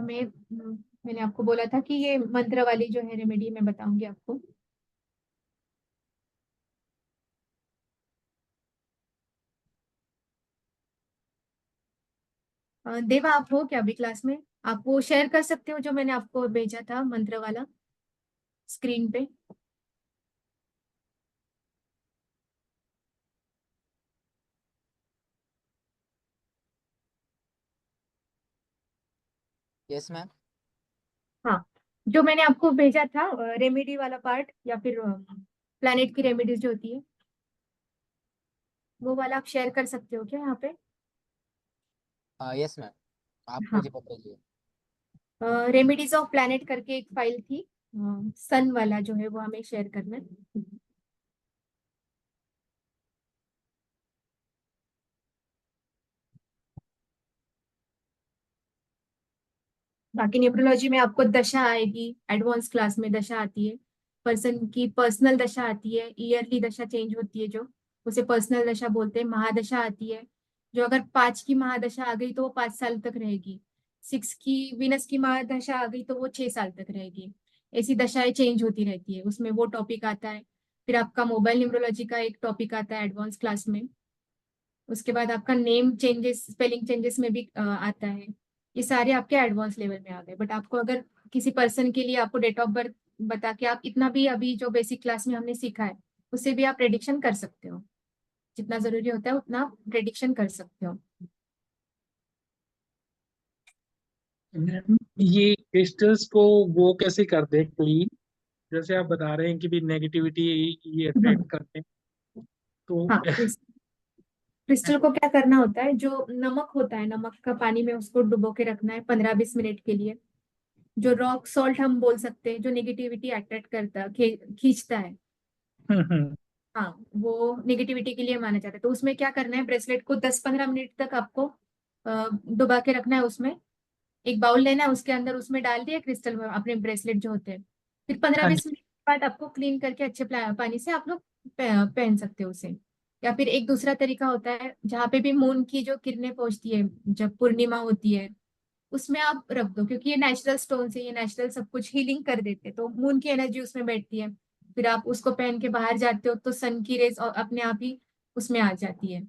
मैंने आपको बोला था कि ये मंत्र वाली जो है रेमेडी मैं बताऊंगी आपको। देवा, आप हो क्या अभी क्लास में? आप वो शेयर कर सकते हो जो मैंने आपको भेजा था मंत्र वाला, स्क्रीन पे? Yes ma'am. हाँ, जो मैंने आपको भेजा था रेमेडी वाला पार्ट, या फिर प्लैनेट की रेमेडीज जो होती है, वो वाला आप शेयर कर सकते हो क्या यहाँ पे? यस मैम, आप हाँ, मुझे बताइए। रेमेडीज ऑफ प्लैनेट करके एक फाइल थी, सन वाला जो है वो हमें शेयर करना है। बाकी न्यूमरोलॉजी में आपको दशा आएगी, एडवांस क्लास में दशा आती है, पर्सन की पर्सनल दशा आती है, ईयरली दशा चेंज होती है जो, उसे पर्सनल दशा बोलते हैं। महादशा आती है, जो अगर 5 की महादशा आ गई तो वो 5 साल तक रहेगी। 6 की वीनस की महादशा आ गई तो वो 6 साल तक रहेगी। ऐसी दशाएं चेंज होती रहती है, उसमें वो टॉपिक आता है। फिर आपका मोबाइल न्यूमरोलॉजी का एक टॉपिक आता है एडवांस क्लास में। उसके बाद आपका नेम चेंजेस, स्पेलिंग चेंजेस में भी आता है। ये सारे आपके एडवांस लेवल में आ गए। बट आपको अगर किसी पर्सन के लिए आपको डेट ऑफ बर्थ बता के आप इतना भी अभी जो बेसिक क्लास में हमने सीखा है उससे भी आप प्रेडिक्शन कर सकते हो। जितना जरूरी होता है उतना प्रेडिक्शन कर सकते हो। मैम, ये क्रिस्टल्स को वो कैसे करते हैं क्लीन? जैसे आप बता रहे हैं कि भी नेगेटिविटी ये अट्रैक्ट करते हैं, तो हाँ, क्रिस्टल को क्या करना होता है, जो नमक होता है, नमक का पानी में उसको डुबो के रखना है 15-20 मिनट के लिए। जो रॉक सॉल्ट हम बोल सकते हैं, जो नेगेटिविटी अट्रैक्ट करता है, खींचता है, हम्म, हाँ, वो नेगेटिविटी के लिए माना जाता है। तो उसमें क्या करना है, ब्रेसलेट को 10-15 मिनट तक आपको डुबा के रखना है। उसमें एक बाउल लेना है, उसके अंदर उसमें डाल दिया क्रिस्टल में अपने ब्रेसलेट जो होते हैं। फिर पंद्रह हाँ बीस जी। मिनट के बाद आपको क्लीन करके अच्छे पानी से आप लोग पहन सकते हो उसे। या फिर एक दूसरा तरीका होता है, जहाँ पे भी मून की जो किरणें पहुंचती है, जब पूर्णिमा होती है, उसमें आप रख दो, क्योंकि ये नेचुरल स्टोन है, ये नेचुरल सब कुछ हीलिंग कर देते हैं, तो मून की एनर्जी उसमें बैठती है। फिर आप उसको पहन के बाहर जाते हो तो सन की रेज अपने आप ही उसमें आ जाती है।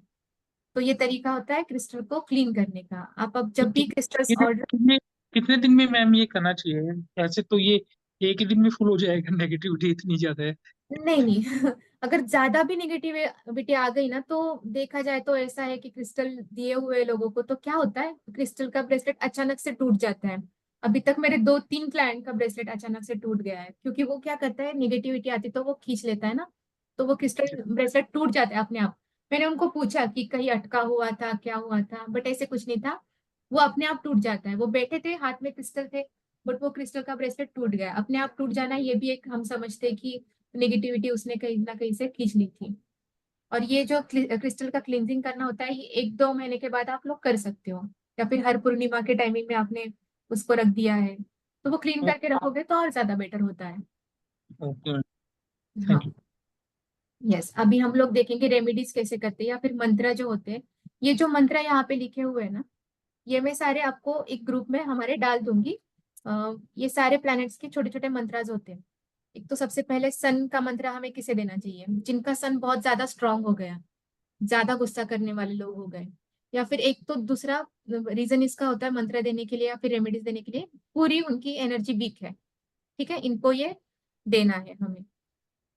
तो ये तरीका होता है क्रिस्टल को क्लीन करने का। आप अब तो जब भी क्रिस्टल्स कितने ऑर्डर, दिन में कितने दिन में मैम ये करना चाहिए? ऐसे तो ये एक ही दिन में फुल हो जाएगा, नेगेटिविटी इतनी ज्यादा है। नहीं नहीं अगर ज्यादा भी निगेटिविटी आ गई ना, तो देखा जाए तो ऐसा है कि क्रिस्टल दिए हुए लोगों को तो क्या होता है, क्रिस्टल का ब्रेसलेट अचानक से टूट जाता है। अभी तक मेरे 2-3 क्लाइंट का ब्रेसलेट अचानक से टूट गया है, क्योंकि वो क्या करता है, निगेटिविटी आती तो वो खींच लेता है ना, तो वो क्रिस्टल ब्रेसलेट टूट जाता है अपने आप। मैंने उनको पूछा कि कहीं अटका हुआ था, क्या हुआ था, बट ऐसे कुछ नहीं था, वो अपने आप टूट जाता है। वो बैठे थे, हाथ में क्रिस्टल थे, बट वो क्रिस्टल का ब्रेसलेट टूट गया। अपने आप टूट जाना, ये भी एक हम समझते हैं कि नेगेटिविटी उसने कहीं ना कहीं से खींच ली थी। और ये जो क्रिस्टल का क्लींजिंग करना होता है, ये 1-2 महीने के बाद आप लोग कर सकते हो, या फिर हर पूर्णिमा के टाइमिंग में आपने उसको रख दिया है, तो वो क्लीन करके रखोगे तो और ज्यादा बेटर होता है। ओके, हाँ, थैंक यू। यस, अभी हम लोग देखेंगे रेमेडीज कैसे करते हैं, या फिर मंत्र जो होते हैं। ये जो मंत्र यहाँ पे लिखे हुए हैं ना, ये मैं सारे आपको एक ग्रुप में हमारे डाल दूंगी। ये सारे प्लैनेट्स के छोटे छोटे मंत्राज होते हैं। एक तो सबसे पहले सन का मंत्र हमें किसे देना चाहिए, जिनका सन बहुत ज्यादा स्ट्रांग हो गया, ज्यादा गुस्सा करने वाले लोग हो गए, या फिर एक तो दूसरा रीजन इसका होता है मंत्र देने के लिए या फिर रेमेडीज देने के लिए, पूरी उनकी एनर्जी वीक है, ठीक है, इनको ये देना है हमें।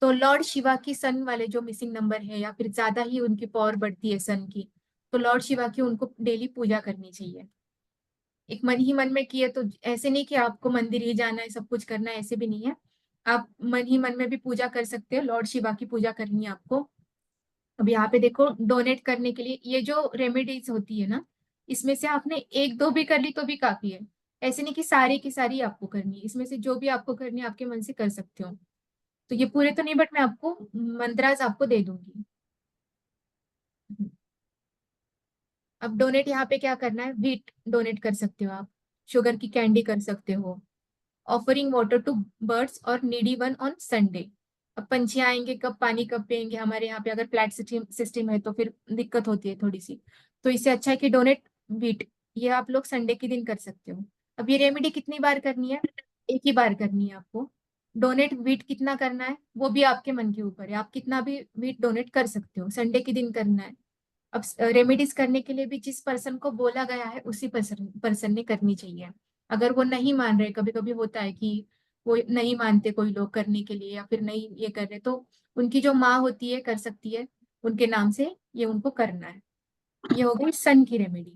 तो लॉर्ड शिवा की सन वाले जो मिसिंग नंबर है, या फिर ज्यादा ही उनकी पावर बढ़ती है सन की, तो लॉर्ड शिवा की उनको डेली पूजा करनी चाहिए। एक मन ही मन में किए तो ऐसे नहीं कि आपको मंदिर ही जाना है, सब कुछ करना है, ऐसे भी नहीं है। आप मन ही मन में भी पूजा कर सकते हो, लॉर्ड शिवा की पूजा करनी है आपको। अब यहाँ पे देखो, डोनेट करने के लिए ये जो रेमेडीज होती है ना, इसमें से आपने 1-2 भी कर ली तो भी काफी है। ऐसे नहीं कि सारी की सारी आपको करनी है, इसमें से जो भी आपको करनी है आपके मन से कर सकते हो। तो ये पूरे तो नहीं, बट मैं आपको मंत्रास आपको दे दूंगी। अब डोनेट यहाँ पे क्या करना है, व्हीट डोनेट कर सकते हो आप, शुगर की कैंडी कर सकते हो, ऑफरिंग वाटर टू बर्ड्स और नीडी वन ऑन संडे। अब पंछी आएंगे कब, पानी कब पियेंगे, हमारे यहाँ पे अगर फ्लैट सिस्टम है तो फिर दिक्कत होती है थोड़ी सी। तो इससे अच्छा है कि डोनेट व्हीट, ये आप लोग संडे के दिन कर सकते हो। अब ये रेमेडी कितनी बार करनी है, एक ही बार करनी है आपको। डोनेट व्हीट कितना करना है वो भी आपके मन के ऊपर है, आप कितना भी व्हीट डोनेट कर सकते हो, संडे के दिन करना है। अब रेमेडीज करने के लिए भी जिस पर्सन को बोला गया है उसी पर्सन ने करनी चाहिए। अगर वो नहीं मान रहे, कभी कभी होता है कि वो नहीं मानते कोई लोग करने के लिए, या फिर नहीं ये कर रहे, तो उनकी जो माँ होती है कर सकती है, उनके नाम से ये उनको करना है। ये हो गई सन की रेमेडी।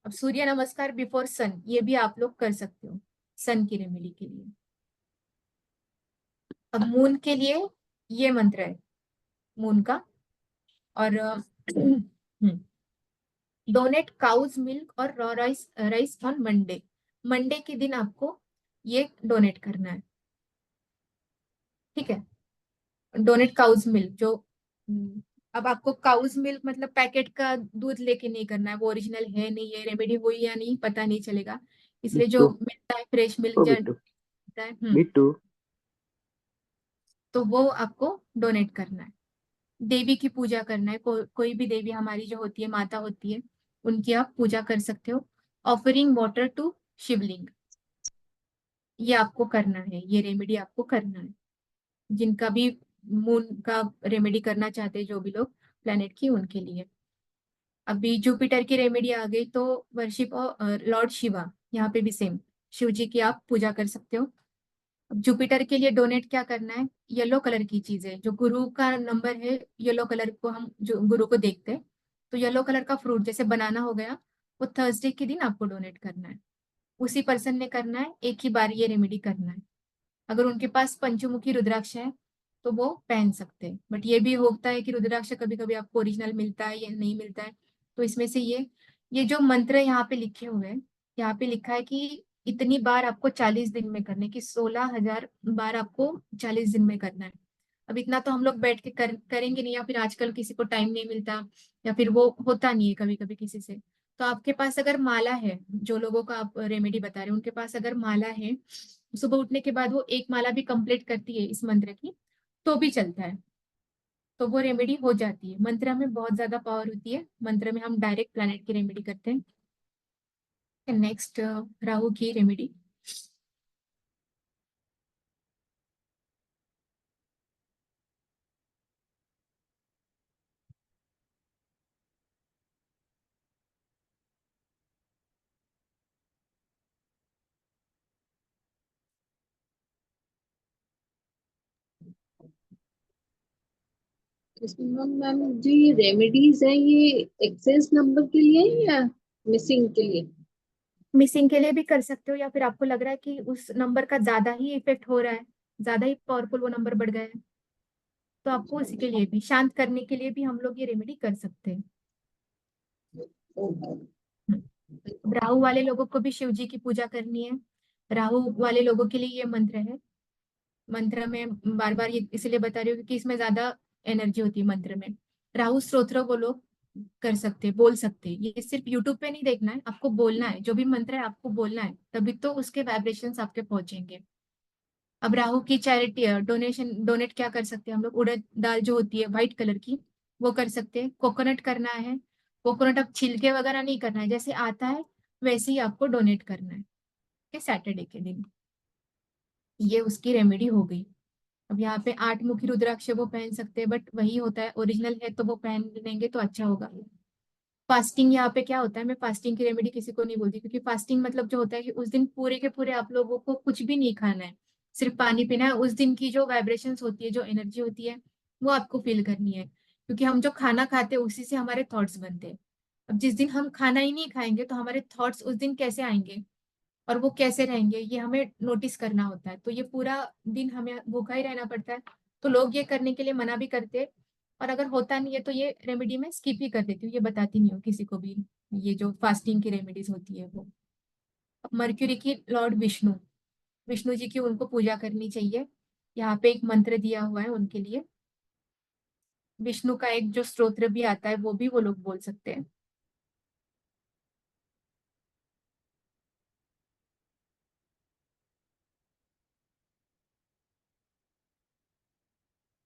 अब सूर्य नमस्कार बिफोर सन, ये भी आप लोग कर सकते हो सन की रेमेडी के लिए। अब मून के लिए ये मंत्र है मून का। और डोनेट काउज मिल्क और raw rice rice on Monday. Monday के दिन आपको ये डोनेट करना है, ठीक है। डोनेट काउज मिल्क जो अब आपको काउज मिल्क मतलब पैकेट का दूध लेके नहीं करना है, वो ओरिजिनल है नहीं है, रेमेडी हुई या नहीं पता नहीं चलेगा, इसलिए जो बिट्टू मिलता है फ्रेश मिल्क ओ जो बिट्टू मिलता है, बिट्टू तो वो आपको डोनेट करना है। देवी की पूजा करना है, कोई भी देवी हमारी जो होती है, माता होती है, उनकी आप पूजा कर सकते हो। ऑफरिंग वाटर टू शिवलिंग, ये आपको करना है, ये रेमेडी आपको करना है। जिनका भी मून का रेमेडी करना चाहते हैं, जो भी लोग प्लेनेट की, उनके लिए। अभी जुपिटर की रेमेडी आ गई, तो वर्शिप लॉर्ड शिवा, यहाँ पे भी सेम शिव जी की आप पूजा कर सकते हो। अब जुपिटर के लिए डोनेट क्या करना है, येलो कलर की चीजें, जो गुरु का नंबर है येलो कलर को हम जो गुरु को देखते हैं, तो येलो कलर का फ्रूट जैसे बनाना हो गया, वो थर्सडे के दिन आपको डोनेट करना है। उसी पर्सन ने करना है, एक ही बार ये रेमेडी करना है। अगर उनके पास पंचमुखी रुद्राक्ष है तो वो पहन सकते हैं, बट ये भी होता है कि रुद्राक्ष कभी कभी आपको ओरिजिनल मिलता है या नहीं मिलता है। तो इसमें से ये जो मंत्र यहाँ पे लिखे हुए हैं, यहाँ पे लिखा है कि इतनी बार आपको 40 दिन में करने की, 16,000 बार आपको 40 दिन में करना है। अब इतना तो हम लोग बैठ के करेंगे नहीं, या फिर आजकल किसी को टाइम नहीं मिलता, या फिर वो होता नहीं है कभी कभी किसी से। तो आपके पास अगर माला है, जो लोगों का आप रेमेडी बता रहे हैं उनके पास अगर माला है, सुबह उठने के बाद वो एक माला भी कंप्लीट करती है इस मंत्र की, तो भी चलता है, तो वो रेमेडी हो जाती है। मंत्र में बहुत ज्यादा पावर होती है, मंत्र में हम डायरेक्ट प्लैनेट की रेमेडी करते हैं। नेक्स्ट राहु की रेमेडी। इसमें मैम जो ये रेमेडीज है ये एक्सेस नंबर के लिए है या मिसिंग के लिए? मिसिंग के लिए भी कर सकते हो, या फिर आपको लग रहा है कि उस नंबर का ज्यादा ही इफेक्ट हो रहा है, ज्यादा ही पावरफुल वो नंबर बढ़ गया है, तो आपको उसी के लिए भी शांत करने के लिए भी हम लोग ये रेमेडी कर सकते हैं। राहु वाले लोगों को भी शिव जी की पूजा करनी है। राहु वाले लोगों के लिए ये मंत्र है। मंत्र में बार बार ये इसलिए बता रही हूँ क्योंकि इसमें ज्यादा एनर्जी होती है मंत्र में। राहु स्तोत्र वो लोग कर सकते हैं, बोल सकते हैं। ये सिर्फ यूट्यूब पे नहीं देखना है, आपको बोलना है, जो भी मंत्र है आपको बोलना है, तभी तो उसके वाइब्रेशंस आपके पहुंचेंगे। अब राहु की चैरिटी डोनेट क्या कर सकते हैं हम लोग, उड़द दाल जो होती है व्हाइट कलर की, वो कर सकते हैं। कोकोनट करना है, कोकोनट अब छिलके वगैरह नहीं करना है, जैसे आता है वैसे ही आपको डोनेट करना है सैटरडे के दिन। ये उसकी रेमेडी हो गई। अब यहाँ पे 8 मुखी रुद्राक्ष वो पहन सकते हैं, बट वही होता है ओरिजिनल है तो वो पहन लेंगे तो अच्छा होगा। फास्टिंग यहाँ पे क्या होता है, मैं फास्टिंग की रेमेडी किसी को नहीं बोलती, क्योंकि फास्टिंग मतलब जो होता है कि उस दिन पूरे के पूरे आप लोगों को कुछ भी नहीं खाना है, सिर्फ पानी पीना है। उस दिन की जो वाइब्रेशंस होती है, जो एनर्जी होती है, वो आपको फील करनी है, क्योंकि हम जो खाना खाते हैं उसी से हमारे थॉट्स बनते हैं। अब जिस दिन हम खाना ही नहीं खाएंगे तो हमारे थॉट्स उस दिन कैसे आएंगे और वो कैसे रहेंगे, ये हमें नोटिस करना होता है। तो ये पूरा दिन हमें भूखा ही रहना पड़ता है, तो लोग ये करने के लिए मना भी करते हैं। और अगर होता नहीं है तो ये रेमेडी मैं स्किप ही कर देती हूँ, ये बताती नहीं हूँ किसी को भी, ये जो फास्टिंग की रेमेडीज होती है वो। मर्क्यूरी की लॉर्ड विष्णु, विष्णु जी की उनको पूजा करनी चाहिए। यहाँ पे एक मंत्र दिया हुआ है उनके लिए। विष्णु का एक जो स्तोत्र भी आता है वो भी वो लोग बोल सकते हैं।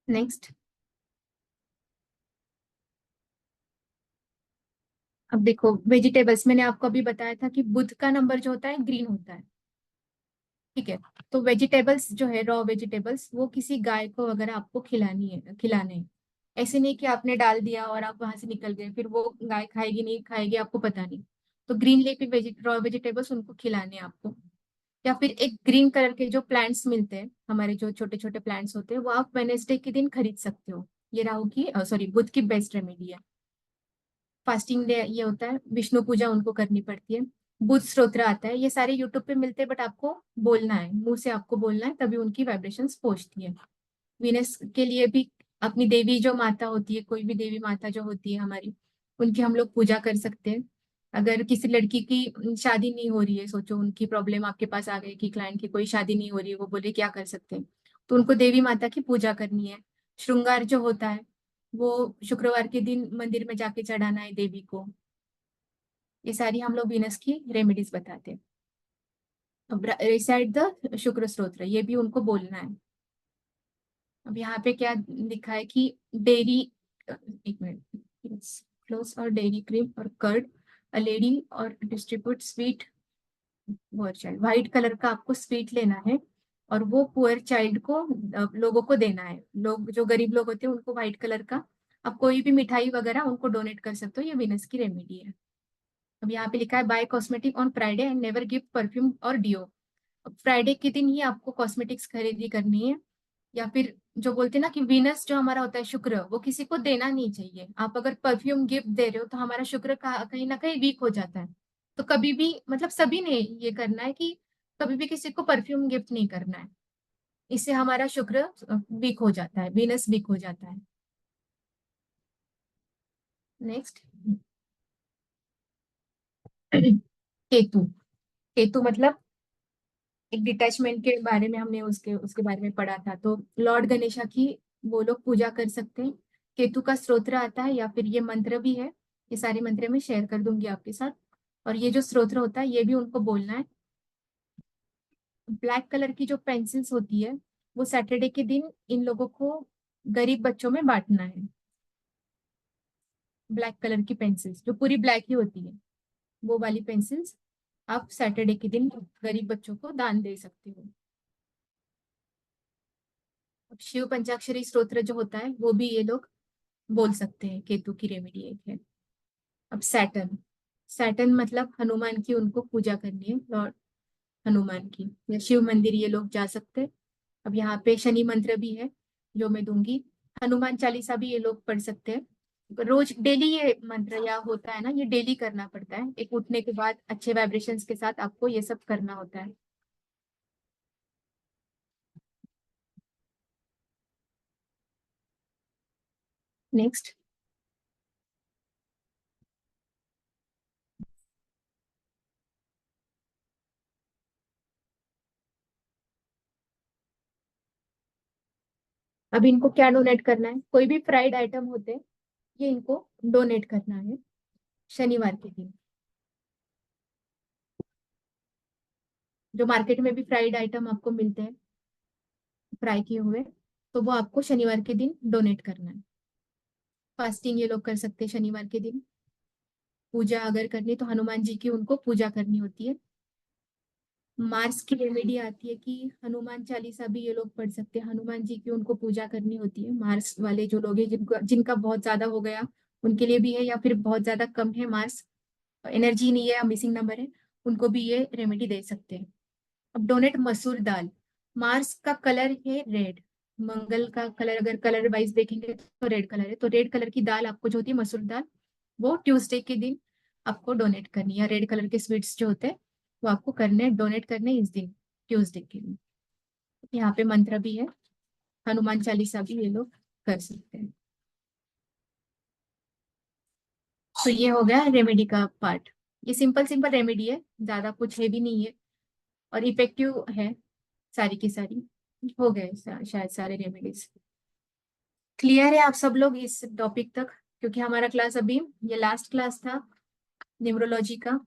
नेक्स्ट, अब देखो वेजिटेबल्स, मैंने आपको अभी बताया था कि बुध का नंबर जो होता है ग्रीन होता है, ठीक है। तो वेजिटेबल्स जो है, रॉ वेजिटेबल्स, वो किसी गाय को अगर आपको खिलाने हैं, ऐसे नहीं कि आपने डाल दिया और आप वहां से निकल गए, फिर वो गाय खाएगी नहीं खाएगी आपको पता नहीं। तो ग्रीन लीफी रॉ वेजिटेबल्स उनको खिलाने हैं आपको। या फिर एक ग्रीन कलर के जो प्लांट्स मिलते हैं, हमारे जो छोटे छोटे प्लांट्स होते हैं, वो आप वेनेसडे के दिन खरीद सकते हो। ये राहु की सॉरी बुध की बेस्ट रेमेडी है। फास्टिंग डे ये होता है, विष्णु पूजा उनको करनी पड़ती है। बुध स्तोत्र आता है, ये सारे यूट्यूब पे मिलते हैं, बट आपको बोलना है, मुंह से आपको बोलना है, तभी उनकी वाइब्रेशंस पहुंचती है। वीनस के लिए भी अपनी देवी जो माता होती है, कोई भी देवी माता जो होती है हमारी, उनकी हम लोग पूजा कर सकते हैं। अगर किसी लड़की की शादी नहीं हो रही है, सोचो उनकी प्रॉब्लम आपके पास आ गई कि क्लाइंट की कोई शादी नहीं हो रही है, वो बोले क्या कर सकते हैं, तो उनको देवी माता की पूजा करनी है। श्रृंगार जो होता है वो शुक्रवार के दिन मंदिर में जाके चढ़ाना है देवी को। ये सारी हम लोग वीनस की रेमेडीज बताते हैं। अब रिसाइड द शुक्र स्तोत्र, ये भी उनको बोलना है। अब यहाँ पे क्या लिखा है कि डेयरी, एक मिनट, क्लोज और डेयरी क्रीम और कर्ड अ लेडी और distribute sweet poor child. White colour का आपको स्वीट लेना है और वो पुअर चाइल्ड को लोगों को देना है। लोग जो गरीब लोग होते हैं उनको व्हाइट कलर का, आप कोई भी मिठाई वगैरह उनको डोनेट कर सकते हो। ये वीनस की रेमेडी है। अब यहाँ पे लिखा है buy cosmetic on Friday and never give perfume और डियो। फ्राइडे के दिन ही आपको कॉस्मेटिक्स खरीदी करनी है, या फिर जो बोलते हैं ना कि वीनस जो हमारा होता है शुक्र, वो किसी को देना नहीं चाहिए। आप अगर परफ्यूम गिफ्ट दे रहे हो तो हमारा शुक्र कहीं ना कहीं वीक हो जाता है। तो कभी भी मतलब सभी ने ये करना है कि कभी भी किसी को परफ्यूम गिफ्ट नहीं करना है, इससे हमारा शुक्र वीक हो जाता है, वीनस वीक हो जाता है। नेक्स्ट, केतु। केतु मतलब एक डिटैचमेंट के बारे में हमने उसके उसके बारे में पढ़ा था। तो लॉर्ड गणेशा की वो लोग पूजा कर सकते हैं। केतु का स्तोत्र आता है, या फिर ये मंत्र भी है, ये सारे मंत्र मैं शेयर कर दूंगी आपके साथ। और ये जो स्तोत्र होता है ये भी उनको बोलना है। ब्लैक कलर की जो पेंसिल्स होती है वो सैटरडे के दिन इन लोगों को गरीब बच्चों में बांटना है। ब्लैक कलर की पेंसिल्स जो पूरी ब्लैक ही होती है, वो वाली पेंसिल्स आप सैटरडे के दिन गरीब बच्चों को दान दे सकते हो। अब शिव पंचाक्षरी स्तोत्र जो होता है वो भी ये लोग बोल सकते हैं। केतु की रेमेडी एक है। अब सैटर्न, सैटर्न मतलब हनुमान की उनको पूजा करनी है, लॉर्ड हनुमान की, या शिव मंदिर ये लोग जा सकते हैं। अब यहाँ पे शनि मंत्र भी है जो मैं दूंगी। हनुमान चालीसा भी ये लोग पढ़ सकते हैं। रोज डेली ये मंत्र या होता है ना, ये डेली करना पड़ता है। एक उठने के बाद अच्छे वाइब्रेशंस के साथ आपको ये सब करना होता है। नेक्स्ट, अब इनको क्या डोनेट करना है? कोई भी फ्राइड आइटम होते हैं ये इनको डोनेट करना है शनिवार के दिन। जो मार्केट में भी फ्राइड आइटम आपको मिलते हैं फ्राई किए हुए, तो वो आपको शनिवार के दिन डोनेट करना है। फास्टिंग ये लोग कर सकते हैं शनिवार के दिन। पूजा अगर करनी तो हनुमान जी की उनको पूजा करनी होती है। मार्स की रेमेडी आती है कि हनुमान चालीसा भी ये लोग पढ़ सकते हैं। हनुमान जी की उनको पूजा करनी होती है। मार्स वाले जो लोग हैं जिनका बहुत ज्यादा हो गया उनके लिए भी है, या फिर बहुत ज्यादा कम है मार्स, एनर्जी नहीं है या मिसिंग नंबर है, उनको भी ये रेमेडी दे सकते हैं। अब डोनेट मसूर दाल। मार्स का कलर है रेड, मंगल का कलर अगर कलर वाइज देखेंगे तो रेड कलर है। तो रेड कलर की दाल आपको जो होती है मसूर दाल, वो ट्यूसडे के दिन आपको डोनेट करनी है। रेड कलर के स्वीट्स जो होते हैं वो आपको करने डोनेट करने इस दिन ट्यूसडे के दिन। यहाँ पे मंत्र भी है, हनुमान चालीसा भी ये लोग कर सकते हैं। तो ये हो गया रेमेडी का पार्ट। ये सिंपल सिंपल रेमेडी है, ज्यादा कुछ है भी नहीं है, और इफेक्टिव है सारी की सारी। हो गए शायद सारे रेमेडीज। क्लियर है आप सब लोग इस टॉपिक तक? क्योंकि हमारा क्लास अभी ये लास्ट क्लास था न्यूमरोलॉजी का।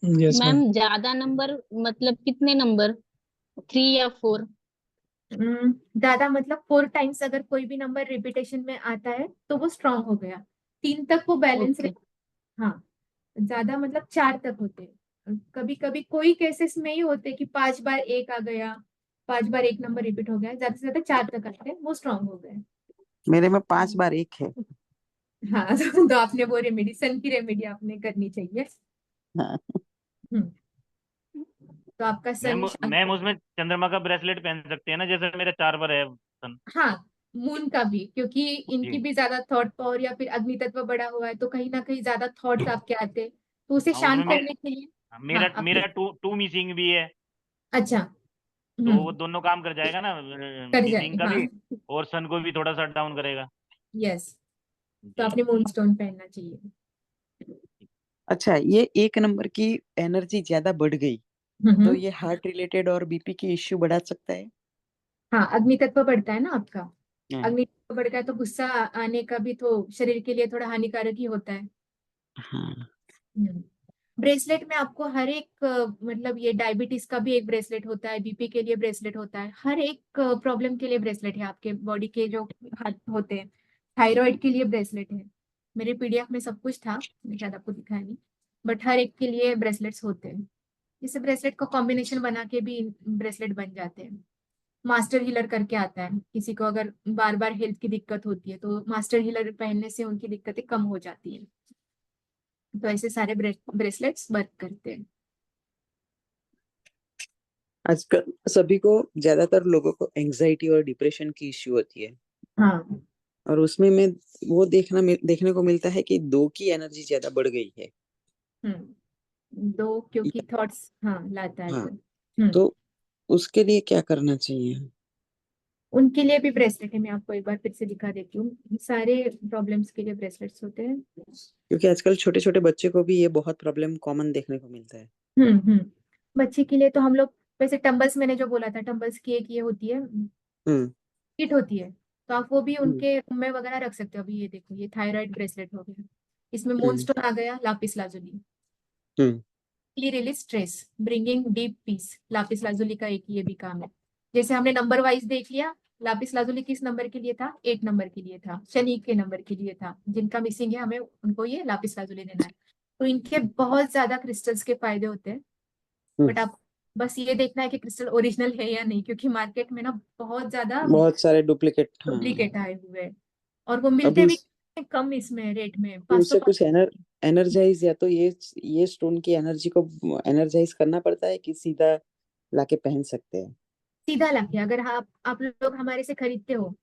Yes ma'am. मैम ज्यादा नंबर मतलब कितने नंबर, 3 या 4? ज्यादा मतलब 4 टाइम्स अगर कोई भी नंबर रिपीटेशन में आता है तो वो स्ट्रांग हो गया। 3 तक वो बैलेंस ओके। हाँ, ज्यादा मतलब 4 तक होते हैं। कभी कभी कोई केसेस में ही होते हैं कि 5 बार 1 आ गया, 5 बार 1 नंबर रिपीट हो गया, ज्यादा से ज्यादा 4 तक आते हैं, वो स्ट्रांग हो गए। मेरे में 5 बार 1 है। हाँ तो आपने वो रेमेडी, सन की रेमेडी आपने करनी चाहिए। हाँ। हम्म, तो आपका सन मैम मैम उसमें चंद्रमा का ब्रेसलेट पहन सकते हैं ना, जैसे मेरा 4 पर है सन। हाँ, मून का भी, क्योंकि इनकी जी। भी ज्यादा थॉट पावर या फिर अग्नि तत्व बड़ा हुआ है तो कहीं ना कहीं ज्यादा थॉट्स आपके आते हैं, तो उसे हाँ उसमें शांत करने के लिए। मेरा हाँ आपके, मेरा टू मिसिंग भी है, अच्छा। तो वो हम्म, दोनों काम कर जाएगा ना, कर मिसिंग जाए का हाँ। भी और सन को भी थोड़ा सा डाउन करेगा। यस, तो जी। आपने मून स्टोन पहनना चाहिए। अच्छा, ये 1 नंबर की एनर्जी ज्यादा बढ़ गई तो हम्म, ये हार्ट रिलेटेड और बीपी की इश्यू बढ़ा सकता है? हाँ, अग्नि तत्व बढ़ता है ना आपका। हाँ। अग्नि तत्व बढ़ गया तो गुस्सा आने का भी तो शरीर के लिए थोड़ा हानिकारक ही होता है। हाँ। ब्रेसलेट में आपको हर एक मतलब ये डायबिटीज का भी एक ब्रेसलेट होता है, बीपी के लिए ब्रेसलेट होता है, हर एक प्रॉब्लम के लिए ब्रेसलेट है आपके बॉडी के जो हाथ होते हैं। थायराइड के लिए ब्रेसलेट है, मेरे पीडीएफ में सब कुछ था, मैं शायद आपको दिखाया नहीं, बट हर एक के लिए ब्रेसलेट्स होते हैं। इस ब्रेसलेट का कॉम्बिनेशन बना के भी ब्रेसलेट बन जाते हैं। मास्टर हीलर करके आता है, किसी को अगर बार बार हेल्थ की दिक्कत होती है तो मास्टर हीलर पहनने से उनकी दिक्कतें कम हो जाती है। तो ऐसे सारे ब्रेसलेट्स वर्क करते हैं। आजकल सभी को, ज्यादातर लोगों को एंजाइटी और डिप्रेशन की इश्यू होती है, हाँ और उसमें मैं वो देखने को मिलता है कि 2 की एनर्जी ज्यादा बढ़ गई है। दो, क्योंकि थॉट्स हाँ लाता है हाँ, तो तो उसके लिए क्या करना चाहिए? उनके लिए भी ब्रेसलेट है। मैं आपको एक बार फिर से दिखा देती हूँ। सारे प्रॉब्लम्स के लिए ब्रेसलेट्स होते हैं। क्योंकि आजकल छोटे छोटे बच्चे को भी ये बहुत प्रॉब्लम कॉमन देखने को मिलता है। हम्म। बच्चे के लिए तो हम लोग वैसे टम्बल्स, मैंने जो बोला था टम्बल्स की एक ये होती है, हम्म किट होती है, तो आप वो भी हम्म उनके रूम में वगैरह रख सकते हो। अभी ये देखो, ये थायराइड ब्रेसलेट हो गया, इसमें मून हम्म स्टोन आ गया, lapis lazuli, hmm release stress, bringing deep peace. Lapis lazuli का एक ये भी काम है। जैसे हमने नंबर वाइज देख लिया, लापिस लाजुली किस नंबर के लिए था? 8 नंबर के लिए था, शनि के नंबर के लिए था। जिनका मिसिंग है हमें उनको ये लापिस लाजुली देना है। तो इनके बहुत ज्यादा क्रिस्टल्स के फायदे होते हैं, हम्म। बट आप बस ये देखना है कि क्रिस्टल ओरिजिनल है या नहीं, क्योंकि मार्केट में ना बहुत ज्यादा बहुत सारे डुप्लीकेट, हाँ। डुप्लीकेट आए हुए हैं, और वो मिलते अभी भी कम इसमें रेट में, तो 500 उसे कुछ एनर्जाइज, या तो ये स्टोन की एनर्जी को एनर्जाइज करना पड़ता है, कि सीधा लाके पहन सकते हैं? सीधा लाके अगर आप लोग हमारे से खरीदते हो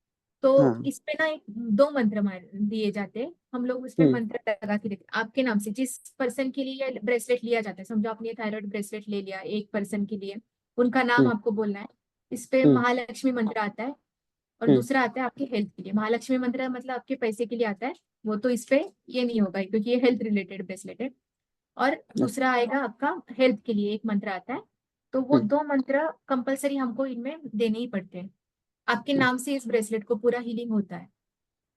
तो हाँ। इस पे ना एक 2 मंत्र मार दिए जाते हैं। हम लोग उस पे हम्म मंत्र लगा के देते हैं आपके नाम से। जिस पर्सन के लिए ये ब्रेसलेट लिया जाता है, समझो आपने थायराइड ब्रेसलेट ले लिया एक पर्सन के लिए, उनका नाम हम्म आपको बोलना है। इस पे हम्म महालक्ष्मी मंत्र आता है, और हम्म दूसरा आता है आपके हेल्थ के लिए। महालक्ष्मी मंत्र मतलब आपके पैसे के लिए आता है, वो तो इस पे ये नहीं होगा क्योंकि ये हेल्थ रिलेटेड ब्रेसलेट है। और दूसरा आएगा आपका हेल्थ के लिए एक मंत्र आता है। तो वो हम्म 2 मंत्र कंपलसरी हमको इनमें देने ही पड़ते हैं। आपके नाम से इस ब्रेसलेट को पूरा हीलिंग होता है।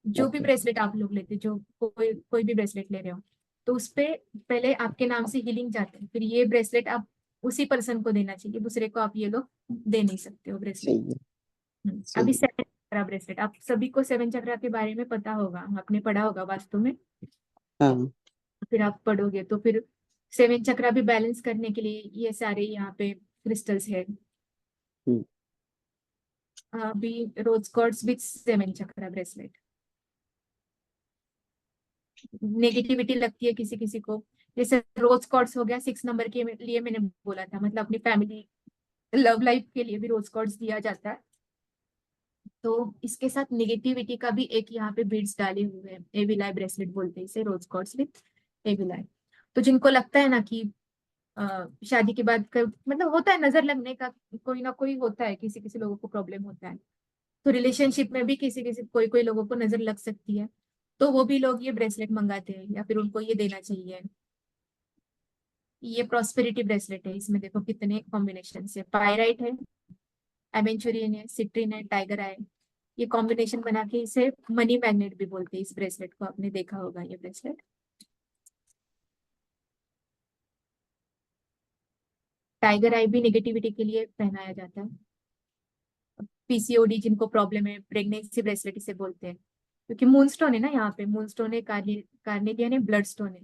जो भी ओके। ब्रेसलेट आप लोग लेते, जो कोई भी ब्रेसलेट ले रहे हो, तो उस पे पहले आपके नाम से हीलिंग जाते हैं, फिर ये ब्रेसलेट आप उसी पर्सन को देना चाहिए, दूसरे को आप ये लोग दे नहीं सकते हो ब्रेसलेट। सही है, अभी सही है। 7 चक्रा ब्रेसलेट, आप सभी को 7 चक्रा के बारे में पता होगा, आपने पढ़ा होगा वास्तु में। हाँ। फिर आप पढ़ोगे तो फिर 7 चक्रा भी बैलेंस करने के लिए ये सारे यहाँ पे क्रिस्टल्स है। हम्म अभी rose quartz with 7 chakra bracelet. Negativity लगती है किसी किसी को, जैसे रोज कॉर्ड्स हो गया 6 नंबर के लिए, मैंने बोला था, मतलब अपनी फैमिली लव लाइफ के लिए भी रोज कॉर्ड्स दिया जाता है। तो इसके साथ नेगेटिविटी का भी एक यहाँ पे बीड्स डाले हुए हैं, एविलाई ब्रेसलेट बोलते हैं इसे, रोज कॉर्ड्स विथ एविलाई। तो जिनको लगता है ना कि शादी के बाद मतलब होता है नजर लगने का, कोई ना कोई होता है, किसी किसी लोगों को प्रॉब्लम होता है, तो रिलेशनशिप में भी किसी किसी कोई कोई लोगों को नजर लग सकती है, तो वो भी लोग ये ब्रेसलेट मंगाते हैं या फिर उनको ये देना चाहिए। ये प्रॉस्पेरिटी ब्रेसलेट है, इसमें देखो कितने कॉम्बिनेशन है, पायराइट है, एवेंचुरियन है, सिट्रिन है, टाइगर आई, ये कॉम्बिनेशन बना के इसे मनी मैग्नेट भी बोलते हैं इस ब्रेसलेट को, आपने देखा होगा ये ब्रेसलेट। टाइगर आई भी नेगेटिविटी के लिए पहनाया जाता है। पीसीओडी जिनको प्रॉब्लम है, प्रेगनेंसी ब्रेसलेट इसे बोलते हैं, क्योंकि मूनस्टोन है ना यहाँ पे, मूनस्टोन है, कार्नेलियन है, ब्लड स्टोन है,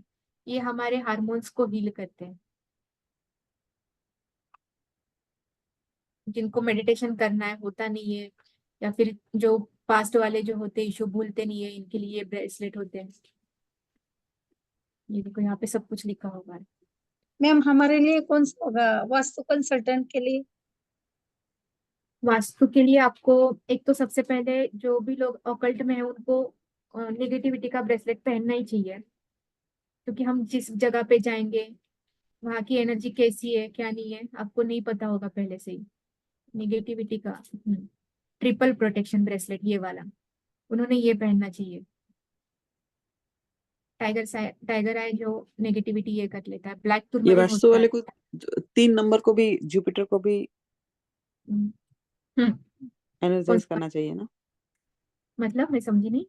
ये हमारे हार्मोन्स को हील करते हैं। जिनको मेडिटेशन करना है, होता नहीं है, या फिर जो पास्ट वाले जो होते हैं इशू भूलते नहीं है, इनके लिए ब्रेसलेट होते हैं। ये देखो यहाँ पे सब कुछ लिखा होगा। मैम हमारे लिए कौन सा होगा वास्तु कंसल्टेंट के लिए? वास्तु के लिए आपको एक तो सबसे पहले जो भी लोग ऑकल्ट में है उनको नेगेटिविटी का ब्रेसलेट पहनना ही चाहिए, क्योंकि हम जिस जगह पे जाएंगे वहां की एनर्जी कैसी है क्या नहीं है आपको नहीं पता होगा पहले से ही। नेगेटिविटी का ट्रिपल प्रोटेक्शन ब्रेसलेट ये वाला, उन्होंने ये पहनना चाहिए। टाइगर आई जो नेगेटिविटी ये कर लेता है, ब्लैक ये टूरमरिन वास्तु होता है। वाले को 3 नंबर को भी, जुपिटर को भी हम्म, हम्म, कौन एनर्जाइज सा? करना चाहिए ना? मतलब मैं समझी नहीं।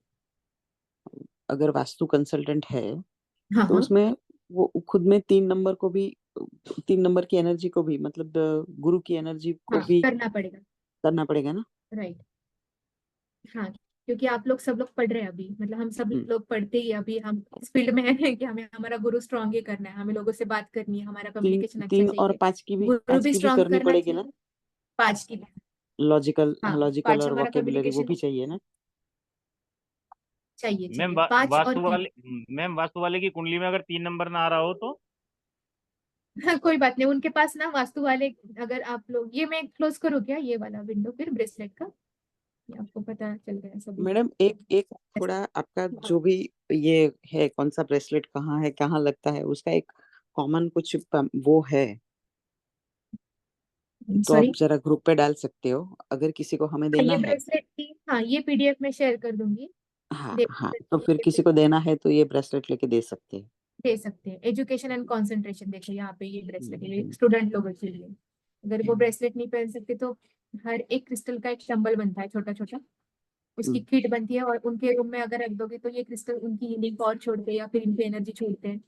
अगर वास्तु कंसल्टेंट है हाँ तो हाँ उसमें वो खुद में 3 नंबर को भी, 3 नंबर की एनर्जी को भी, मतलब गुरु की एनर्जी को हाँ भी करना पड़ेगा। करना पड़ेगा ना? राइट। हाँ, क्योंकि आप लोग सब लोग पढ़ रहे हैं अभी, मतलब हम सब हम्म लोग पढ़ते ही अभी हम इस फील्ड में हैं कि हमें हमारा गुरु स्ट्रांग ही करना है, हमें लोगों से बात करनी है, हमारा तीन कम्युनिकेशन अच्छा 3 और चाहिए, 5 की भी, गुरु भी स्ट्रांग करनी करना पड़ेगी ना? चाहिए। 5 की भी। लॉजिकल हाँ लॉजिकल 5 और हमारा वोकेबुलरी वो कम्युनिकेशन भी चाहिए ना? चाहिए मैम चाहिए 5 और 3। मैम वास्तु वाले की कुंडली में अगर 3 नंबर ना आ रहा हो तो? हाँ, कोई बात नहीं, उनके पास ना वास्तु वाले, अगर आप लोग, ये मैं क्लोज करूँ क्या ये वाला विंडो फिर ब्रेसलेट का, ये आपको पता चल गया सभी मैडम एक एक थोड़ा आपका जो भी ये है, कौन सा ब्रेसलेट कहाँ है, कहाँ लगता है, उसका एक कॉमन कुछ वो है तो सॉरी। आप जरा ग्रुप पे डाल सकते हो, अगर किसी को हमें देना ये है। ब्रेसलेट की, हाँ ये पीडीएफ में शेयर कर दूंगी। हाँ दे हाँ, तो फिर किसी को देना है तो ये ब्रेसलेट लेके दे सकते हैं। दे सकते हैं। एजुकेशन एंड कंसंट्रेशन, देखो यहाँ पे ये ब्रेसलेट है स्टूडेंट लोगों के लिए। अगर वो ब्रेसलेट नहीं पहन सकते तो हर एक क्रिस्टल का एक टंबल बनता है छोटा छोटा, उसकी किट बनती है, और उनके रूम में अगर रख दोगे तो ये क्रिस्टल उनकी हीलिंग पावर छोड़ते हैं या फिर इनकी एनर्जी छोड़ते हैं।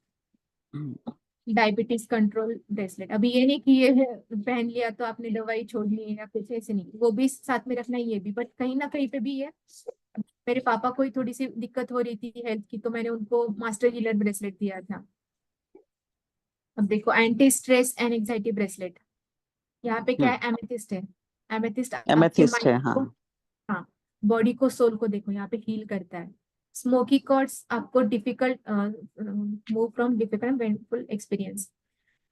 डायबिटीज कंट्रोल ब्रेसलेट, अभी ये नहीं कि ये पहन लिया तो आपने दवाई छोड़ ली है या कुछ, ऐसे नहीं, वो भी साथ में रखना ही है भी, बट कहीं ना कहीं पे भी है। मेरे पापा को ही थोड़ी सी दिक्कत हो रही थी हेल्थ की, तो मैंने उनको मास्टर हीलर ब्रेसलेट दिया था। अब देखो, anti stress and anxiety bracelet, यहाँ पे क्या है, एमेथिस्ट है। एमेथिस्ट आपके एमेथिस्ट है, माइंड हाँ। को, हाँ, बॉडी को, सोल को देखो यहाँ पे हील करता है। स्मोकी कॉर्ड्स आपको difficult move from difficult painful experience,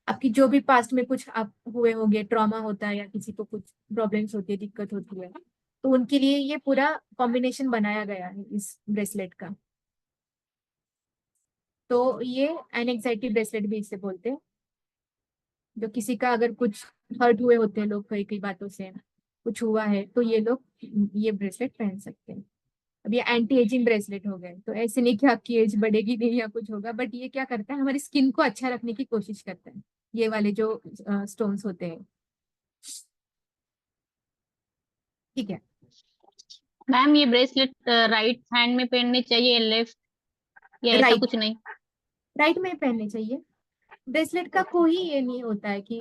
आपकी जो भी पास्ट में कुछ आप हुए होंगे, ट्रॉमा होता है या किसी को कुछ प्रॉब्लम्स होती है, दिक्कत होती है, तो उनके लिए ये पूरा कॉम्बिनेशन बनाया गया है इस ब्रेसलेट का। तो ये एनएक्साइटी ब्रेसलेट भी इसे बोलते हैं। जो किसी का अगर कुछ हर्ट हुए होते हैं लोग, कई कई बातों से कुछ हुआ है, तो ये लोग ये ब्रेसलेट पहन सकते हैं। अब ये एंटी एजिंग ब्रेसलेट हो गए, तो ऐसे नहीं कि आपकी एज बढ़ेगी नहीं या कुछ होगा, बट ये क्या करता है, हमारी स्किन को अच्छा रखने की कोशिश करता है, ये वाले जो स्टोन्स होते हैं। ठीक है। मैम ये ब्रेसलेट राइट हैंड में पहनने चाहिए, लेफ्ट, या ऐसा राइट, कुछ नहीं? राइट में पहनने चाहिए। ब्रेसलेट का कोई ये नहीं होता है कि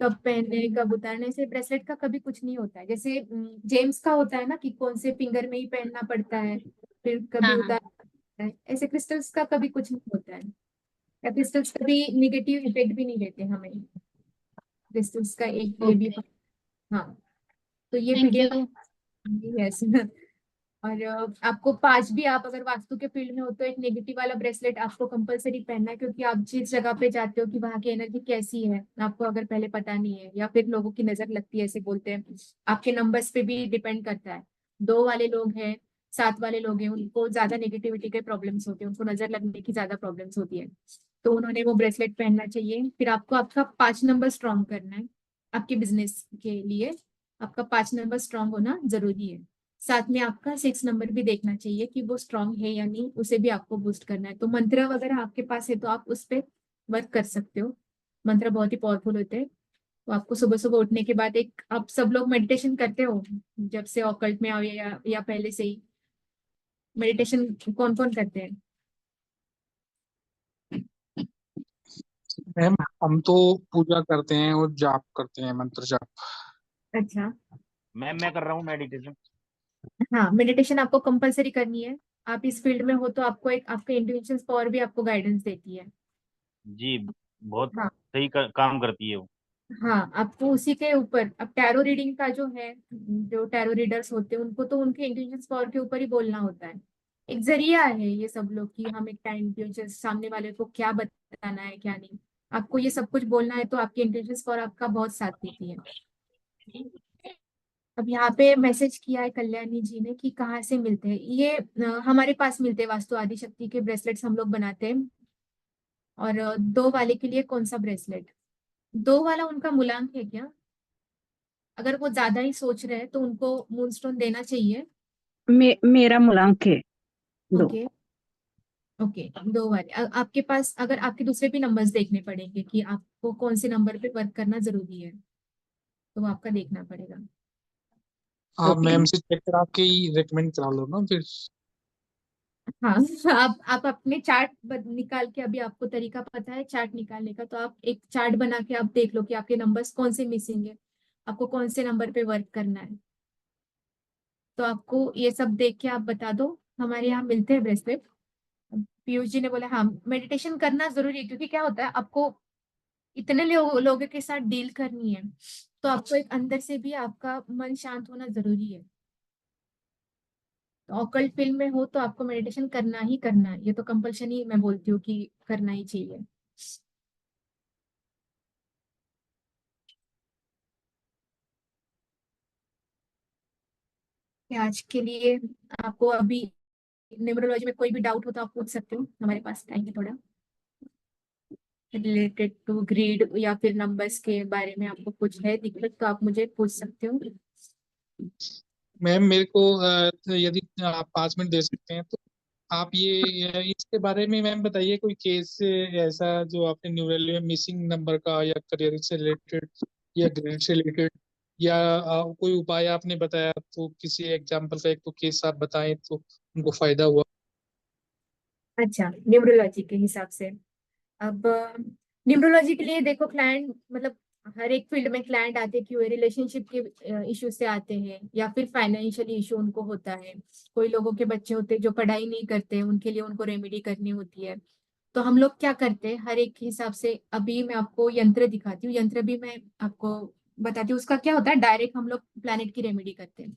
कब पहनने कब उतारने से, ब्रेसलेट का कभी कुछ नहीं होता है। जैसे जेम्स का होता है ना कि कौन से फिंगर में ही पहनना पड़ता है, फिर कभी हाँ हाँ। उतारना पड़ता है, ऐसे क्रिस्टल्स का कभी कुछ नहीं होता है, या क्रिस्टल्स कभी निगेटिव इफेक्ट भी नहीं देते हमें। क्रिस्टल्स का एक ये भी, हाँ, तो ये थैंक पीडीएफ, यू। यस। और आपको 5 भी, आप अगर वास्तु के फील्ड में हो तो एक नेगेटिव वाला ब्रेसलेट आपको कंपलसरी पहनना है, क्योंकि आप जिस जगह पे जाते हो कि वहां की एनर्जी कैसी है आपको अगर पहले पता नहीं है, या फिर लोगों की नजर लगती है ऐसे बोलते हैं, आपके नंबर्स पे भी डिपेंड करता है। 2 वाले लोग हैं, 7 वाले लोग हैं, उनको ज्यादा नेगेटिविटी के प्रॉब्लम्स होते हैं, उनको नजर लगने की ज्यादा प्रॉब्लम्स होती है, तो उन्होंने वो ब्रेसलेट पहनना चाहिए। फिर आपको आपका 5 नंबर स्ट्रॉन्ग करना है, आपके बिजनेस के लिए आपका 5 नंबर स्ट्रॉन्ग होना जरूरी है। साथ में आपका 6 नंबर भी देखना चाहिए कि वो स्ट्रांग है या नहीं, उसे भी आपको बूस्ट करना है। तो मंत्र वगैरह आपके पास है तो आप उस पर वर्क कर सकते हो, मंत्र बहुत ही पावरफुल होते हैं। तो आपको सुबह सुबह उठने के बाद एक, आप सब लोग मेडिटेशन करते हो जब से ऑकल्ट में आओ, या पहले से ही मेडिटेशन कौन कौन करते हैं? मैम हम तो पूजा करते हैं और जाप करते हैं, मंत्र जाप। अच्छा, मैम मैं कर रहा हूँ मेडिटेशन। हाँ, मेडिटेशन आपको कंपलसरी करनी है। आप इस फील्ड में हो तो आपको एक, आपके इंट्यूशन पावर भी आपको गाइडेंस देती है। जी, बहुत हाँ, सही काम करती है वो। हाँ, आपको उसी के ऊपर, अब टैरो रीडिंग का जो है, जो टैरो रीडर्स होते हैं उनको तो उनके इंटेलिजेंस पावर के ऊपर ही बोलना होता है। एक जरिया है ये सब लोग कि हम एक टाइम इंटेलिजेंस, सामने वाले को क्या बताना है क्या नहीं, आपको ये सब कुछ बोलना है, तो आपकी इंटेलिजेंस पावर आपका बहुत साथ देती है। अब यहाँ पे मैसेज किया है कल्याणी जी ने कि कहाँ से मिलते हैं ये, हमारे पास मिलते हैं, वास्तु आदि शक्ति के ब्रेसलेट्स हम लोग बनाते हैं। और 2 वाले के लिए कौन सा ब्रेसलेट, 2 वाला उनका मूलांक है क्या? अगर वो ज्यादा ही सोच रहे हैं तो उनको मूनस्टोन देना चाहिए। मेरा मूलांक है 2। ओके, ओके, 2 वाले आपके पास, अगर आपके दूसरे भी नंबर्स देखने पड़ेंगे कि आपको कौन से नंबर पे वर्क करना जरूरी है, तो वो आपका देखना पड़ेगा। आप ओके। मैम से चेक करा के ही रिकमेंड करा लो ना फिर। हाँ, आप अपने चार्ट निकाल के, अभी आपको तरीका पता है चार्ट निकालने का, तो आप एक चार्ट बना के आप देख लो कि आपके नंबर्स कौन से मिसिंग है, आपको कौन से नंबर पे वर्क करना है, तो आपको ये सब देख के आप बता दो। हमारे यहाँ मिलते हैं ब्रेसलेट। पीयूष जी ने बोला हाँ, मेडिटेशन करना जरूरी है, क्योंकि क्या होता है, आपको इतने लोगों के साथ डील करनी है, तो आपको एक अंदर से भी आपका मन शांत होना जरूरी है। तो ऑकल्ट फील्ड में हो तो आपको मेडिटेशन करना ही करना है, ये तो कंपल्शन ही मैं बोलती हूँ कि करना ही चाहिए। आज के लिए आपको अभी न्यूमरोलॉजी में कोई भी डाउट हो तो आप पूछ सकते हो, हमारे पास टाइम है थोड़ा, रिलेटेड टू ग्रीड या फिर नंबर्स के बारे में आपको कुछ है दिक्कत तो आप मुझे पूछ सकते हो। मैम मेरे को यदि आप 5 मिनट दे सकते हैं तो आप ये इसके बारे में मैम बताइए, कोई केस ऐसा जो आपने न्यूरल में मिसिंग नंबर का या करियर से रिलेटेड या ग्रेड से रिलेटेड या कोई उपाय आपने बताया, तो किसी एग्जांपल का एक तो केस आप बताएं तो उनको फायदा हुआ। अच्छा, न्यूमरोलॉजी के हिसाब से अब न्यूमरोलॉजी के लिए देखो, क्लाइंट मतलब हर एक फील्ड में क्लाइंट आते क्यों है, रिलेशनशिप के इश्यू से आते हैं या फिर फाइनेंशियल इशू उनको होता है। कोई लोगों के बच्चे होते हैं जो पढ़ाई नहीं करते, उनके लिए उनको रेमेडी करनी होती है। तो हम लोग क्या करते हैं हर एक के हिसाब से, अभी मैं आपको यंत्र दिखाती हूँ, यंत्र भी मैं आपको बताती हूँ उसका क्या होता है। डायरेक्ट हम लोग प्लैनेट की रेमेडी करते हैं।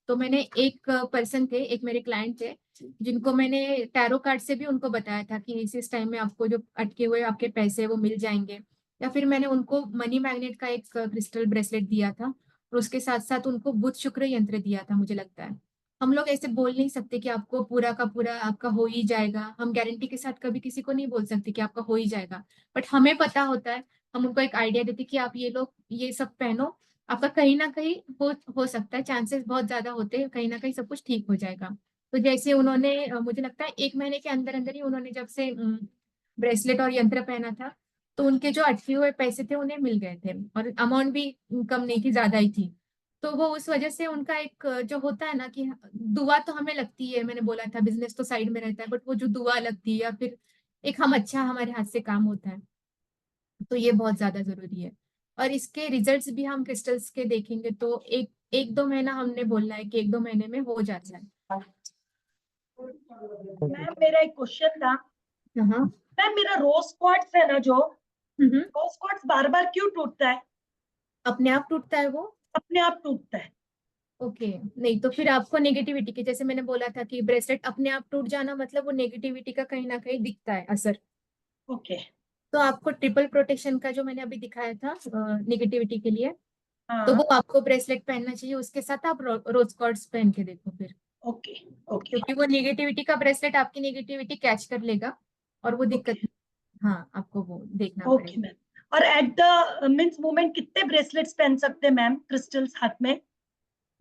तो मैंने एक पर्सन थे, एक मेरे क्लाइंट थे, जिनको मैंने टैरो कार्ड से भी उनको बताया था कि इस टाइम में आपको जो अटके हुए आपके पैसे वो मिल जाएंगे। या फिर मैंने उनको मनी मैग्नेट का एक क्रिस्टल ब्रेसलेट दिया था, और उसके साथ साथ उनको बुध शुक्र यंत्र दिया था। मुझे लगता है हम लोग ऐसे बोल नहीं सकते कि आपको पूरा का पूरा आपका हो ही जाएगा, हम गारंटी के साथ कभी किसी को नहीं बोल सकते कि आपका हो ही जाएगा, बट हमें पता होता है। हम उनको एक आइडिया देते कि आप ये लोग ये सब पहनो, आपका कहीं ना कहीं हो सकता है, चांसेस बहुत ज्यादा होते हैं कहीं ना कहीं सब कुछ ठीक हो जाएगा। तो जैसे उन्होंने मुझे लगता है 1 महीने के अंदर अंदर ही उन्होंने जब से ब्रेसलेट और यंत्र पहना था, तो उनके जो अटके हुए पैसे थे उन्हें मिल गए थे, और अमाउंट भी कम नहीं थी, ज्यादा ही थी। तो वो उस वजह से उनका एक जो होता है ना कि दुआ तो हमें लगती है, मैंने बोला था बिजनेस तो साइड में रहता है, बट वो जो दुआ लगती है या फिर एक हम अच्छा हमारे हाथ से काम होता है, तो ये बहुत ज्यादा जरूरी है। और इसके रिजल्ट्स भी हम क्रिस्टल्स के देखेंगे तो एक एक दो महीना हमने बोलना है कि 1-2 महीने में हो जाता है। मैम मेरा एक क्वेश्चन था। हाँ। मैम मेरा रोज क्वार्ट्स है ना, जो हम्म। रोज क्वार्ट्स बार बार क्यों टूटता है? अपने आप टूटता है वो? अपने आप टूटता है। ओके, नहीं तो फिर आपको नेगेटिविटी की, जैसे मैंने बोला था कि ब्रेसलेट अपने आप टूट जाना मतलब वो नेगेटिविटी का कहीं ना कहीं दिखता है असर। ओके। तो आपको ट्रिपल प्रोटेक्शन का जो मैंने अभी दिखाया था नेगेटिविटी के लिए, तो हाँ। वो आपको ब्रेसलेट पहनना चाहिए, उसके साथ आप रोज कॉर्ड्स पहन के देखो फिर, ओके। ओके। क्योंकि वो नेगेटिविटी का ब्रेसलेट आपकी नेगेटिविटी कैच कर लेगा और वो दिक्कत ओके। हाँ आपको वो देखना ओके पड़ेगा। मैम। और एट द मीन्स मोमेंट कितने ब्रेसलेट्स पहन सकते हैं मैम क्रिस्टल्स हाथ में?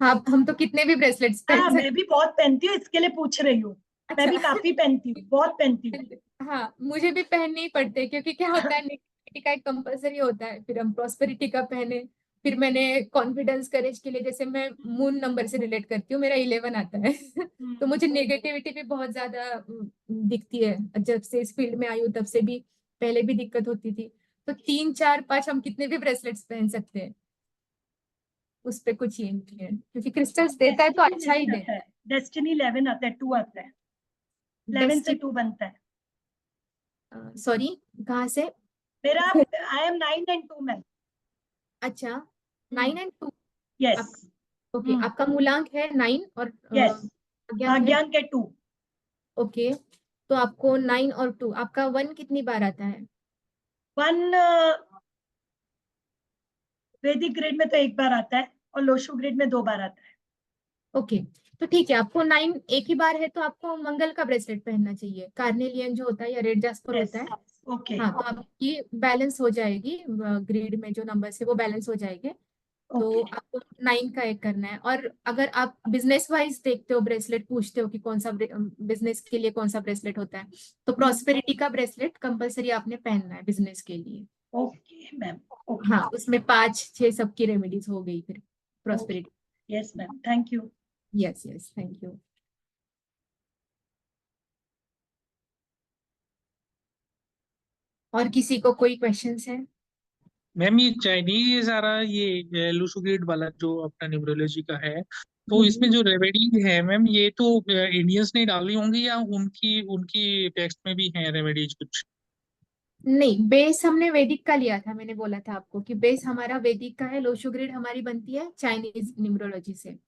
हाँ, हम तो कितने भी ब्रेसलेट्स हाँ पहन मैं भी बहुत पहनती हूँ, इसके लिए पूछ रही हूँ। मैं अच्छा। भी काफी पहनती हूँ, बहुत पहनती हूँ। हाँ, मुझे भी पहनने ही पड़ते हैं, क्योंकि क्या होता है नेगेटिविटी का एक कंपलसरी होता है, फिर हम प्रॉस्पेरिटी का पहने। फिर मैंने कॉन्फिडेंस करेज के लिए, जैसे मैं मून नंबर से रिलेट करती हूँ, मेरा 11 आता है तो मुझे नेगेटिविटी भी बहुत ज्यादा दिखती है। जब से इस फील्ड में आई हूँ तब से भी, पहले भी दिक्कत होती थी। तो 3 4 5 हम कितने भी ब्रेसलेट्स पहन सकते हैं, उस पर कुछ ये नहीं है, क्योंकि क्रिस्टल्स देता है तो अच्छा ही देता है। डेस्टिनी 11 आता है, 2 आता है, 11 से 2 बनता है। सॉरी, कहाँ से? मेरा आई एम 9 and 2 मैम। अच्छा, 9 and 2। यस। ओके, आपका मूलांक है 9 और यस। भाग्यांक है। भाग्यांक के 2। ओके, तो आपको 9 और 2, आपका 1 कितनी बार आता है? 1 वैदिक ग्रेड में तो 1 बार आता है और लोशु ग्रेड में 2 बार आता है। ओके, तो ठीक है, आपको 9 एक ही बार है तो आपको मंगल का ब्रेसलेट पहनना चाहिए, कार्नेलियन जो होता है या रेड जास्पर होता है। ओके। हाँ, तो आपकी बैलेंस हो जाएगी, ग्रेड में जो नंबर्स है वो बैलेंस हो जाएंगे। तो ओके। आपको 9 का एक करना है। और अगर आप बिजनेस वाइज देखते हो, ब्रेसलेट पूछते हो कि कौन सा बिजनेस के लिए कौन सा ब्रेसलेट होता है, तो प्रॉस्पेरिटी का ब्रेसलेट कंपलसरी आपने पहनना है बिजनेस के लिए। Okay ma'am. ओके। हाँ, उसमें 5-6 सबकी रेमेडीज हो गई फिर prosperity. Yes ma'am, thank you. Yes yes, thank you. और किसी को कोई क्वेश्चंस है? मैम ये चाइनीज आ रहा है, ये लूसोग्रिड वाला जो अपना न्यूमरोलॉजी का है, तो इसमें जो रेमेडी है मैम, ये तो इंडियंस ने डाली होंगी या उनकी उनकी टेक्स्ट में भी है रेमेडीज कुछ? नहीं, बेस हमने वैदिक का लिया था, मैंने बोला था आपको कि बेस हमारा वैदिक का है, लोशो ग्रिड हमारी बनती है चाइनीज न्यूमरोलॉजी से।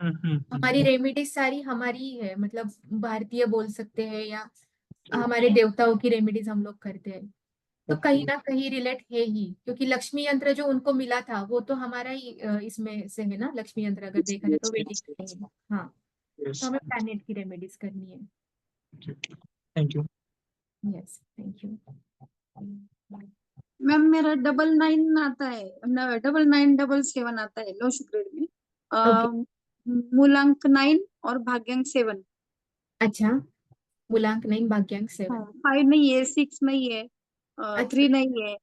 हमारी रेमेडीज सारी हमारी ही है, मतलब भारतीय बोल सकते हैं या हमारे देवताओं की रेमेडीज हम लोग करते हैं। तो कहीं ना कहीं रिलेट है ही, क्योंकि लक्ष्मी यंत्र जो उनको मिला था वो तो हमारा ही इसमें से है ना। लक्ष्मी यंत्र अगर देखा जाए तो वैदिक से है। हाँ, तो हमें प्लैनेट की रेमेडीज करनी है। Thank you. Yes, thank you. Ma'am मेरा 99 आता है, 9977 आता है लो ग्रेड में। मूलांक 9 और भाग्यांक 7। अच्छा, मूलांक 9, भाग्यांक 7। 5 नहीं है, 6 नहीं है, 3 नहीं है,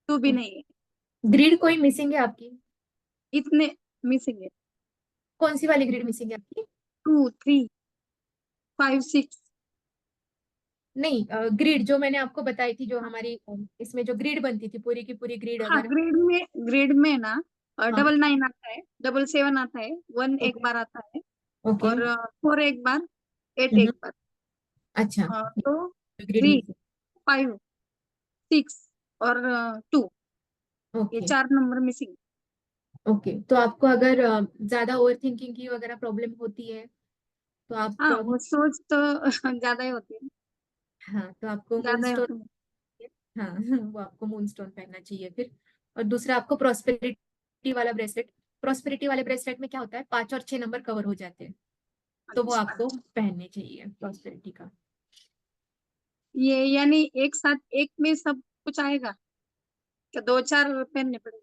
2 भी नहीं है। ग्रिड कोई मिसिंग है आपकी? इतने मिसिंग है। कौन सी वाली ग्रिड मिसिंग है आपकी? 2, 3, 5, 6। नहीं, ग्रिड जो मैंने आपको बताई थी, जो हमारी इसमें जो ग्रिड बनती थी, पूरी की पूरी ग्रिड हाँ, अगर। ग्रेड में ना हाँ, 99 आता है, 77 आता है, 1 एक ओके बार आता है, ओके। और 4 एक बार, 8 हम्म, एक बार। अच्छा, तो ग्रिड 3, मिसिंग। 5, 6 और 2, ये ओके 4 नंबर मिसिंग। ओके। तो आपको अगर ज्यादा ओवर थिंकिंग की वगैरह प्रॉब्लम होती है तो आप हाँ, वो सोच तो ज्यादा ही होती है, हाँ, तो आपको ज्यादा ही मूनस्टोन। होती है। हाँ वो आपको मूनस्टोन पहनना चाहिए फिर। और दूसरा आपको प्रॉस्पेरिटी वाला ब्रेसलेट। प्रॉस्पेरिटी वाले ब्रेसलेट में क्या होता है, 5 और 6 नंबर कवर हो जाते हैं, तो वो अच्छा, आपको पहनने चाहिए प्रॉस्पेरिटी का। ये यानी एक साथ एक में सब कुछ आएगा क्या? 2-4 पहनने पड़ेगा?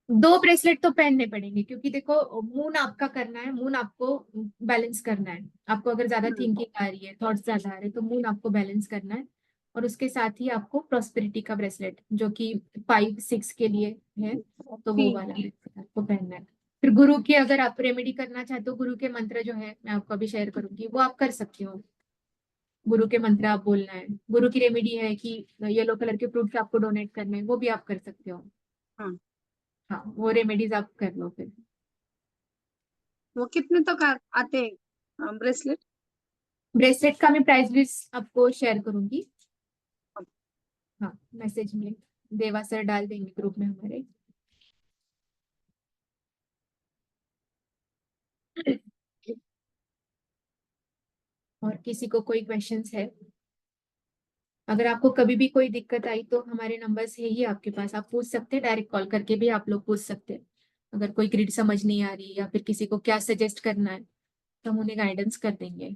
2 ब्रेसलेट तो पहनने पड़ेंगे, क्योंकि देखो मून आपका करना है, मून आपको बैलेंस करना है। आपको अगर ज्यादा हम्म, थिंकिंग आ रही है, थॉट्स ज्यादा आ रहे हैं, तो मून आपको बैलेंस करना है। और उसके साथ ही आपको प्रॉस्पेरिटी का ब्रेसलेट जो कि 5-6 के लिए है, तो वो ठीक। वाला ब्रेसलेट आपको पहनना है। फिर गुरु की अगर आप रेमेडी करना चाहते हो, गुरु के मंत्र जो है मैं आपको अभी शेयर करूंगी, वो आप कर सकते हो। गुरु के मंत्र आप बोलना है। गुरु की रेमेडी है कि येलो कलर के फ्रूट्स आपको डोनेट करने हैं, वो भी आप कर सकते हो। हाँ, हाँ, वो रेमेडीज आप कर लो फिर। वो कितने तक आते हैं ब्रेसलेट? ब्रेसलेट का मैं प्राइस लिस्ट आपको शेयर करूंगी। हाँ, मैसेज में देवा सर डाल देंगे ग्रुप में हमारे। और किसी को कोई क्वेश्चंस है? अगर आपको कभी भी कोई दिक्कत आई तो हमारे नंबर्स है ही आपके पास, आप पूछ सकते हैं, डायरेक्ट कॉल करके भी आप लोग पूछ सकते हैं। अगर कोई ग्रिड समझ नहीं आ रही या फिर किसी को क्या सजेस्ट करना है, तो हम उन्हें गाइडेंस कर देंगे।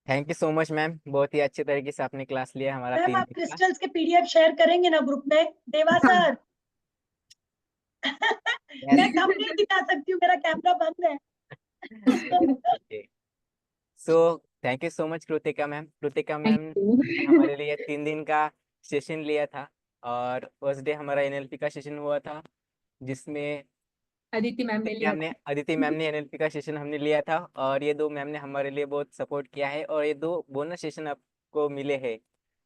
Thank you so much ma'am, बहुत ही अच्छे तरीके से आपने क्लास लिया हमारा मैम 3 आप दिन का। क्रिस्टल्स के पीडीएफ शेयर करेंगे ना ग्रुप में, देवा हाँ। सर? मैं कम नहीं दिखा सकती हूँ, मेरा कैमरा बंद है। So thank you so much Kritika ma'am. Kritika thank ma'am you. ने हमारे लिए 3 दिन का सेशन लिया था, और फर्स्ट डे हमारा एनएलपी का सेशन हुआ था, जिसमें अदिति मैम ने लिया था। अदिति मैम ने एनएलपी का सेशन हमने लिया था, और ये 2 मैम ने हमारे लिए बहुत सपोर्ट किया है, और ये 2 बोनस सेशन आपको मिले हैं।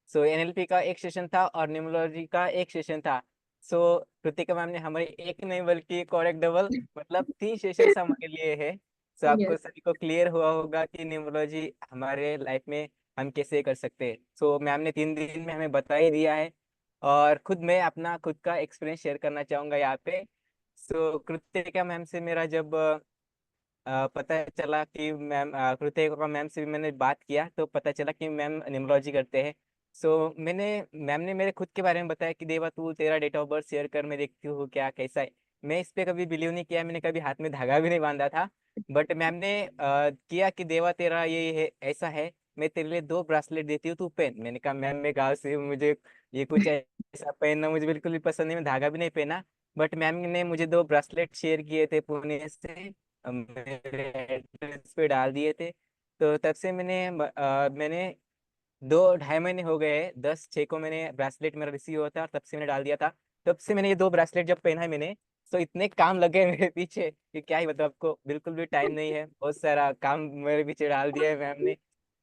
सो एनएलपी का एक सेशन था और न्यूमरोलॉजी का एक सेशन था। सो कृतिका मैम ने हमारे एक नहीं बल्कि करेक्ट डबल मतलब 3 सेशन हमारे लिए है। सो आपको यस। सभी को क्लियर हुआ होगा कि न्यूमरोलॉजी हमारे लाइफ में हम कैसे कर सकते हैं। सो मैम ने 3 दिन में हमें बता ही दिया है, और मैं अपना खुद का एक्सपीरियंस शेयर करना चाहूँगा यहाँ पे। सो कृतिका मैम से मेरा जब पता चला कि मैम कृतिका मैम से भी मैंने बात किया, तो पता चला कि मैम न्यूमरोलॉजी करते हैं। सो मैम ने मेरे खुद के बारे में बताया कि देवा तू तेरा डेट ऑफ बर्थ शेयर कर, मैं देखती हूँ क्या कैसा है। मैं इस पे कभी बिलीव नहीं किया, मैंने कभी हाथ में धागा भी नहीं बांधा था। बट मैम ने किया कि देवा तेरा ये है, ऐसा है, मैं तेरे लिए 2 ब्रासलेट देती हूँ, तू पहन। मैंने कहा मैम मैं गाँव से हूँ, मुझे ये कुछ ऐसा पहनना मुझे बिल्कुल भी पसंद नहीं, मैं धागा भी नहीं पहना। बट मैम ने मुझे 2 ब्रासलेट शेयर किए थे पुणे से, मेरे एड्रेस पे डाल दिए थे। तो तब से मैंने 2 ढाई महीने हो गए हैं, 10/6 को मैंने ब्रेसलेट मेरा रिसीव हुआ था, और तब से मैंने डाल दिया था। तब से मैंने ये 2 ब्रेसलेट जब पहना है मैंने, तो इतने काम लगे मेरे पीछे कि क्या ही बताऊं आपको, बिल्कुल भी टाइम नहीं है, बहुत सारा काम मेरे पीछे डाल दिया है मैम ने,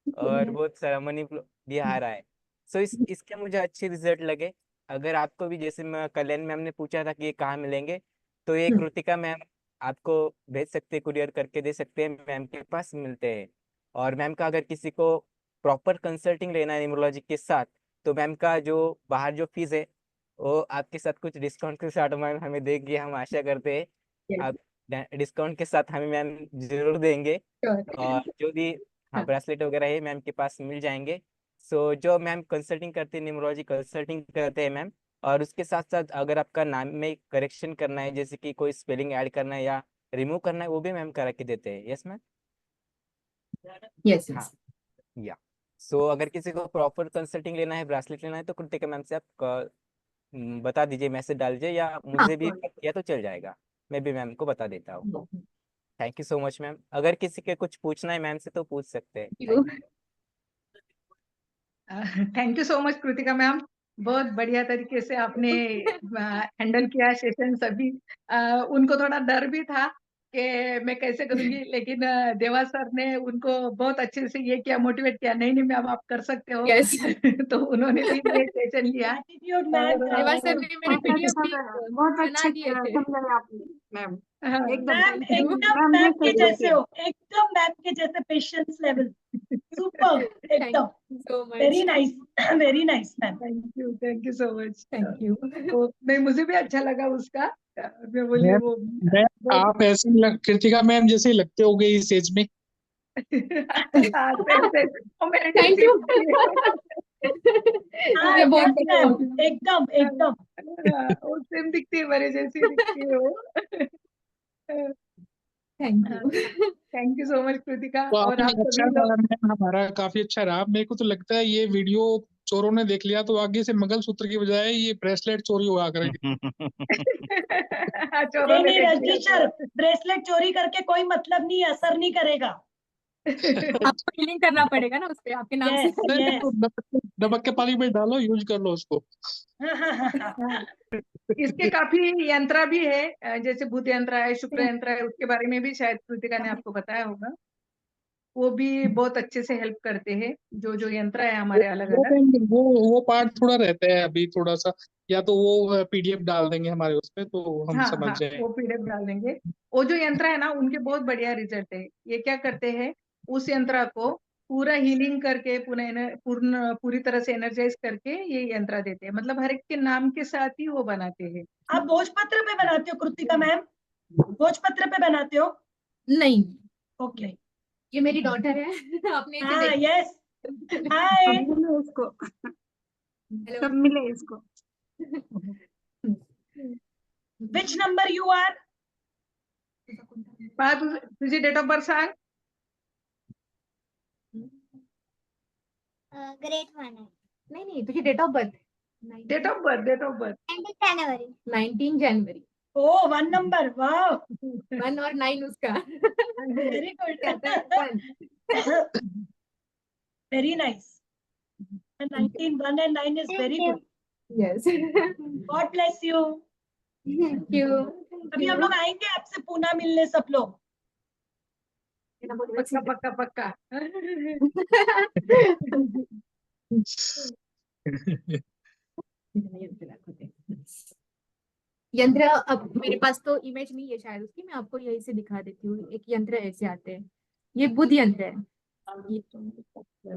और बहुत सारा मनी भी आ रहा है। सो इसके मुझे अच्छे रिजल्ट लगे। अगर आपको भी, जैसे मैं कल्याण मैम ने पूछा था कि ये कहाँ मिलेंगे, तो ये कृतिका मैम आपको भेज सकते हैं, कुरियर करके दे सकते हैं, मैम के पास मिलते हैं। और मैम का अगर किसी को प्रॉपर कंसल्टिंग लेना है न्यूमरोलॉजी के साथ, तो मैम का जो बाहर जो फीस है, वो आपके साथ कुछ डिस्काउंट के साथ मैम हमें देगी, हम आशा करते हैं। Yes. आप डिस्काउंट के साथ हमें मैम जरूर देंगे। Sure. और जो भी हाँ हाँ। ब्रेसलेट वगैरह है मैम के पास मिल जाएंगे। सो जो मैम कंसल्टिंग करते हैं, न्यूमरोलॉजी कंसल्टिंग करते हैं मैम, और उसके साथ साथ अगर आपका नाम में करेक्शन करना है, जैसे कि कोई स्पेलिंग ऐड करना है या रिमूव करना है, वो भी मैम करा के देते हैं। Yes ma'am. Yes, हाँ yes. या सो अगर किसी को प्रॉपर कंसल्टिंग लेना है, ब्रेसलेट लेना है, तो कृतिका मैम से आप बता दीजिए, मैसेज डाल दीजिए, या मुझे भी हाँ। किया तो चल जाएगा, मैं भी मैम को बता देता हूँ। Thank you so much ma'am. अगर किसी के कुछ पूछना है मैम से तो पूछ सकते हैं। You. Thank you so much Kritika ma'am, बहुत बढ़िया तरीके से आपने हैंडल किया सेशन सभी। उनको थोड़ा डर भी था कि मैं कैसे करूंगी, लेकिन देवा सर ने उनको बहुत अच्छे से ये किया, मोटिवेट किया, नहीं नहीं मैम आप कर सकते हो। Yes. तो उन्होंने भी ये सेशन लिया। Attitude, man. देवा सर भी मेरे बहुत वीडियो अच्छा भी लगा, बहुत बना अच्छे दिए थे। समझाया आपने मैम, एकदम मैम Thank you. एकदम मैम ने मैम के सही जैसे किया। हो, एकदम मैम के जैसे पेशेंस लेवल सुपर, Thank एकदम you so much. Very nice, very nice ma'am. Thank you so much. Thank you. तो नहीं, मुझे भी अच्छा लगा उसका। मैं बोली मैम वो मैम आप ऐसे कृतिका मैम जैसे लगते हो गए इस एज में। हाँ, comment Thank you. हाँ ये बहुत यस बड़ा मैम, compliment. एकदम एकदम। वो सेम दिखती है, मेरे जैसी दिखती है वो। Thank you. Thank you so much Kritika, तो और आपने आप अच्छा सभी लोग। मैम, हमारा काफी अच्छा रहा। मेरे को तो लगता है ये वीडियो चोरों ने देख लिया तो आगे से मंगलसूत्र की बजाय ये ब्रेसलेट चोरी हुआ करेगी। चोरों नहीं ने नहीं देख रजनी लिया सर, ब्रेसलेट चोरी करके कोई मतलब नहीं, असर नहीं करेगा। आपको healing करना पड़ेगा ना उस पे आपके नाम से. यस नहीं यस। तो नमक के पानी में डालो, यूज कर लो उसको। हाँ, इसके काफी यंत्र भी है, जैसे बुध यंत्र है, शुक्र यंत्र है, उसके बारे में भी शायद कृतिका ने आपको बताया होगा। वो भी बहुत अच्छे से हेल्प करते हैं, जो जो यंत्र है हमारे अलग वो अलग। वो पार्ट थोड़ा रहता है अभी थोड़ा सा, या तो वो पीडीएफ डाल देंगे हमारे उस पे तो हम हाँ समझ हाँ, जाएंगे। वो पीडीएफ डाल देंगे। वो जो यंत्र है ना, उनके बहुत बढ़िया रिजल्ट है। ये क्या करते हैं, उस यंत्र को पूरा हीलिंग करके पूरी तरह से एनर्जाइज करके ये यंत्र देते हैं, मतलब हर एक के नाम के साथ ही वो बनाते हैं। आप भोजपत्र पे बनाते हो कृतिका मैम? भोजपत्र पे बनाते हो? नहीं, ओके। ये मेरी डॉटर है. आपने इसे हाँ देखा? यस। हाय। सब मिले इसको, Hello. सब मिले इसको। Which number you are? तुझी डेट ऑफ बर्थ सांग. ग्रेट वन है. नहीं तुझी date of birth. Date of birth 19 जनवरी. 19 जनवरी. ओ 1 नंबर, वाह 1 और 9 उसका. वेरी क्या आता है? Good, 1. Very nice. 19 1 and 9 is very good. Yes. God bless you. Thank you. अभी हम लोग आएंगे आपसे पूना मिलने सब लोग। पक्का पक्का पक्का। यंत्र अब मेरे पास तो इमेज नहीं है शायद उसकी, मैं आपको यही से दिखा देती हूँ। एक यंत्र ऐसे आते हैं, ये बुध यंत्र है, ये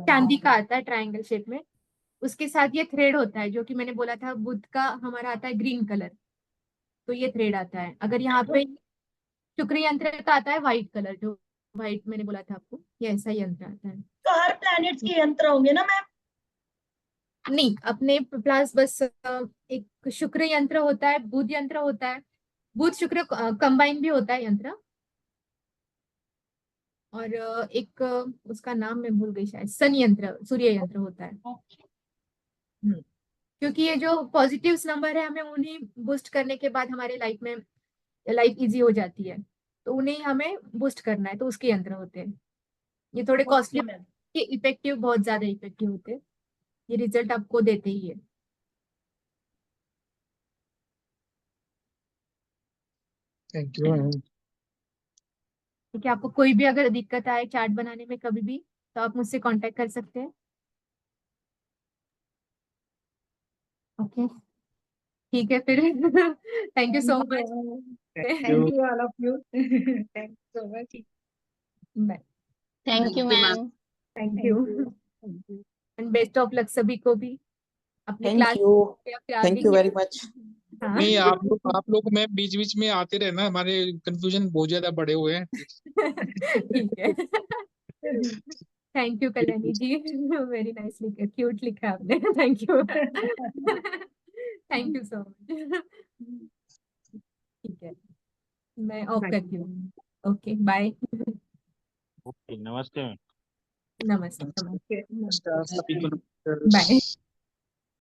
चांदी का आता है ट्रायंगल शेप में, उसके साथ ये थ्रेड होता है, जो कि मैंने बोला था बुध का हमारा आता है ग्रीन कलर, तो ये थ्रेड आता है। अगर यहाँ पे शुक्र यंत्र का आता है व्हाइट कलर, जो व्हाइट मैंने बोला था आपको, ये ऐसा यंत्र आता है। तो हर प्लैनेट्स के यंत्र होंगे ना मैम? नहीं, अपने प्लस बस एक शुक्र यंत्र होता है, बुध यंत्र होता है, बुध शुक्र कंबाइन भी होता है यंत्र, और एक उसका नाम मैं भूल गई शायद, सन यंत्र, सूर्य यंत्र होता है। क्योंकि ये जो पॉजिटिव नंबर है, हमें उन्हें बूस्ट करने के बाद हमारे लाइफ में लाइफ इजी हो जाती है, तो उन्हें हमें बूस्ट करना है, तो उसके यंत्र होते हैं। ये थोड़े कॉस्टली, इफेक्टिव, बहुत ज्यादा इफेक्टिव होते हैं, ये रिजल्ट आपको देते ही है। Thank you. ठीक है, आपको कोई भी अगर दिक्कत आए चार्ट बनाने में कभी भी, तो आप मुझसे कांटेक्ट कर सकते हैं। ओके, ठीक है फिर। Thank you so much. Thank you all of you. Thank you so much. Bye. Thank you ma'am. Thank you and best of luck सभी को भी अपने थैंक क्लास यू, या फिर थैंक आगे यू के वेरी मच। हाँ नहीं, आप लोग मैं बीच बीच में आते रहे ना, हमारे कंफ्यूजन बहुत ज्यादा बड़े हुए हैं। ठीक है। Thank you Kalyani ji, very nice लिखा, क्यूट लिखा आपने, thank you. Thank you so much. ठीक है, मैं ऑफ करती हूँ। Okay bye. ओके, नमस्ते। नमस्ते नमस्ते नमस्कार सभी को। बाय।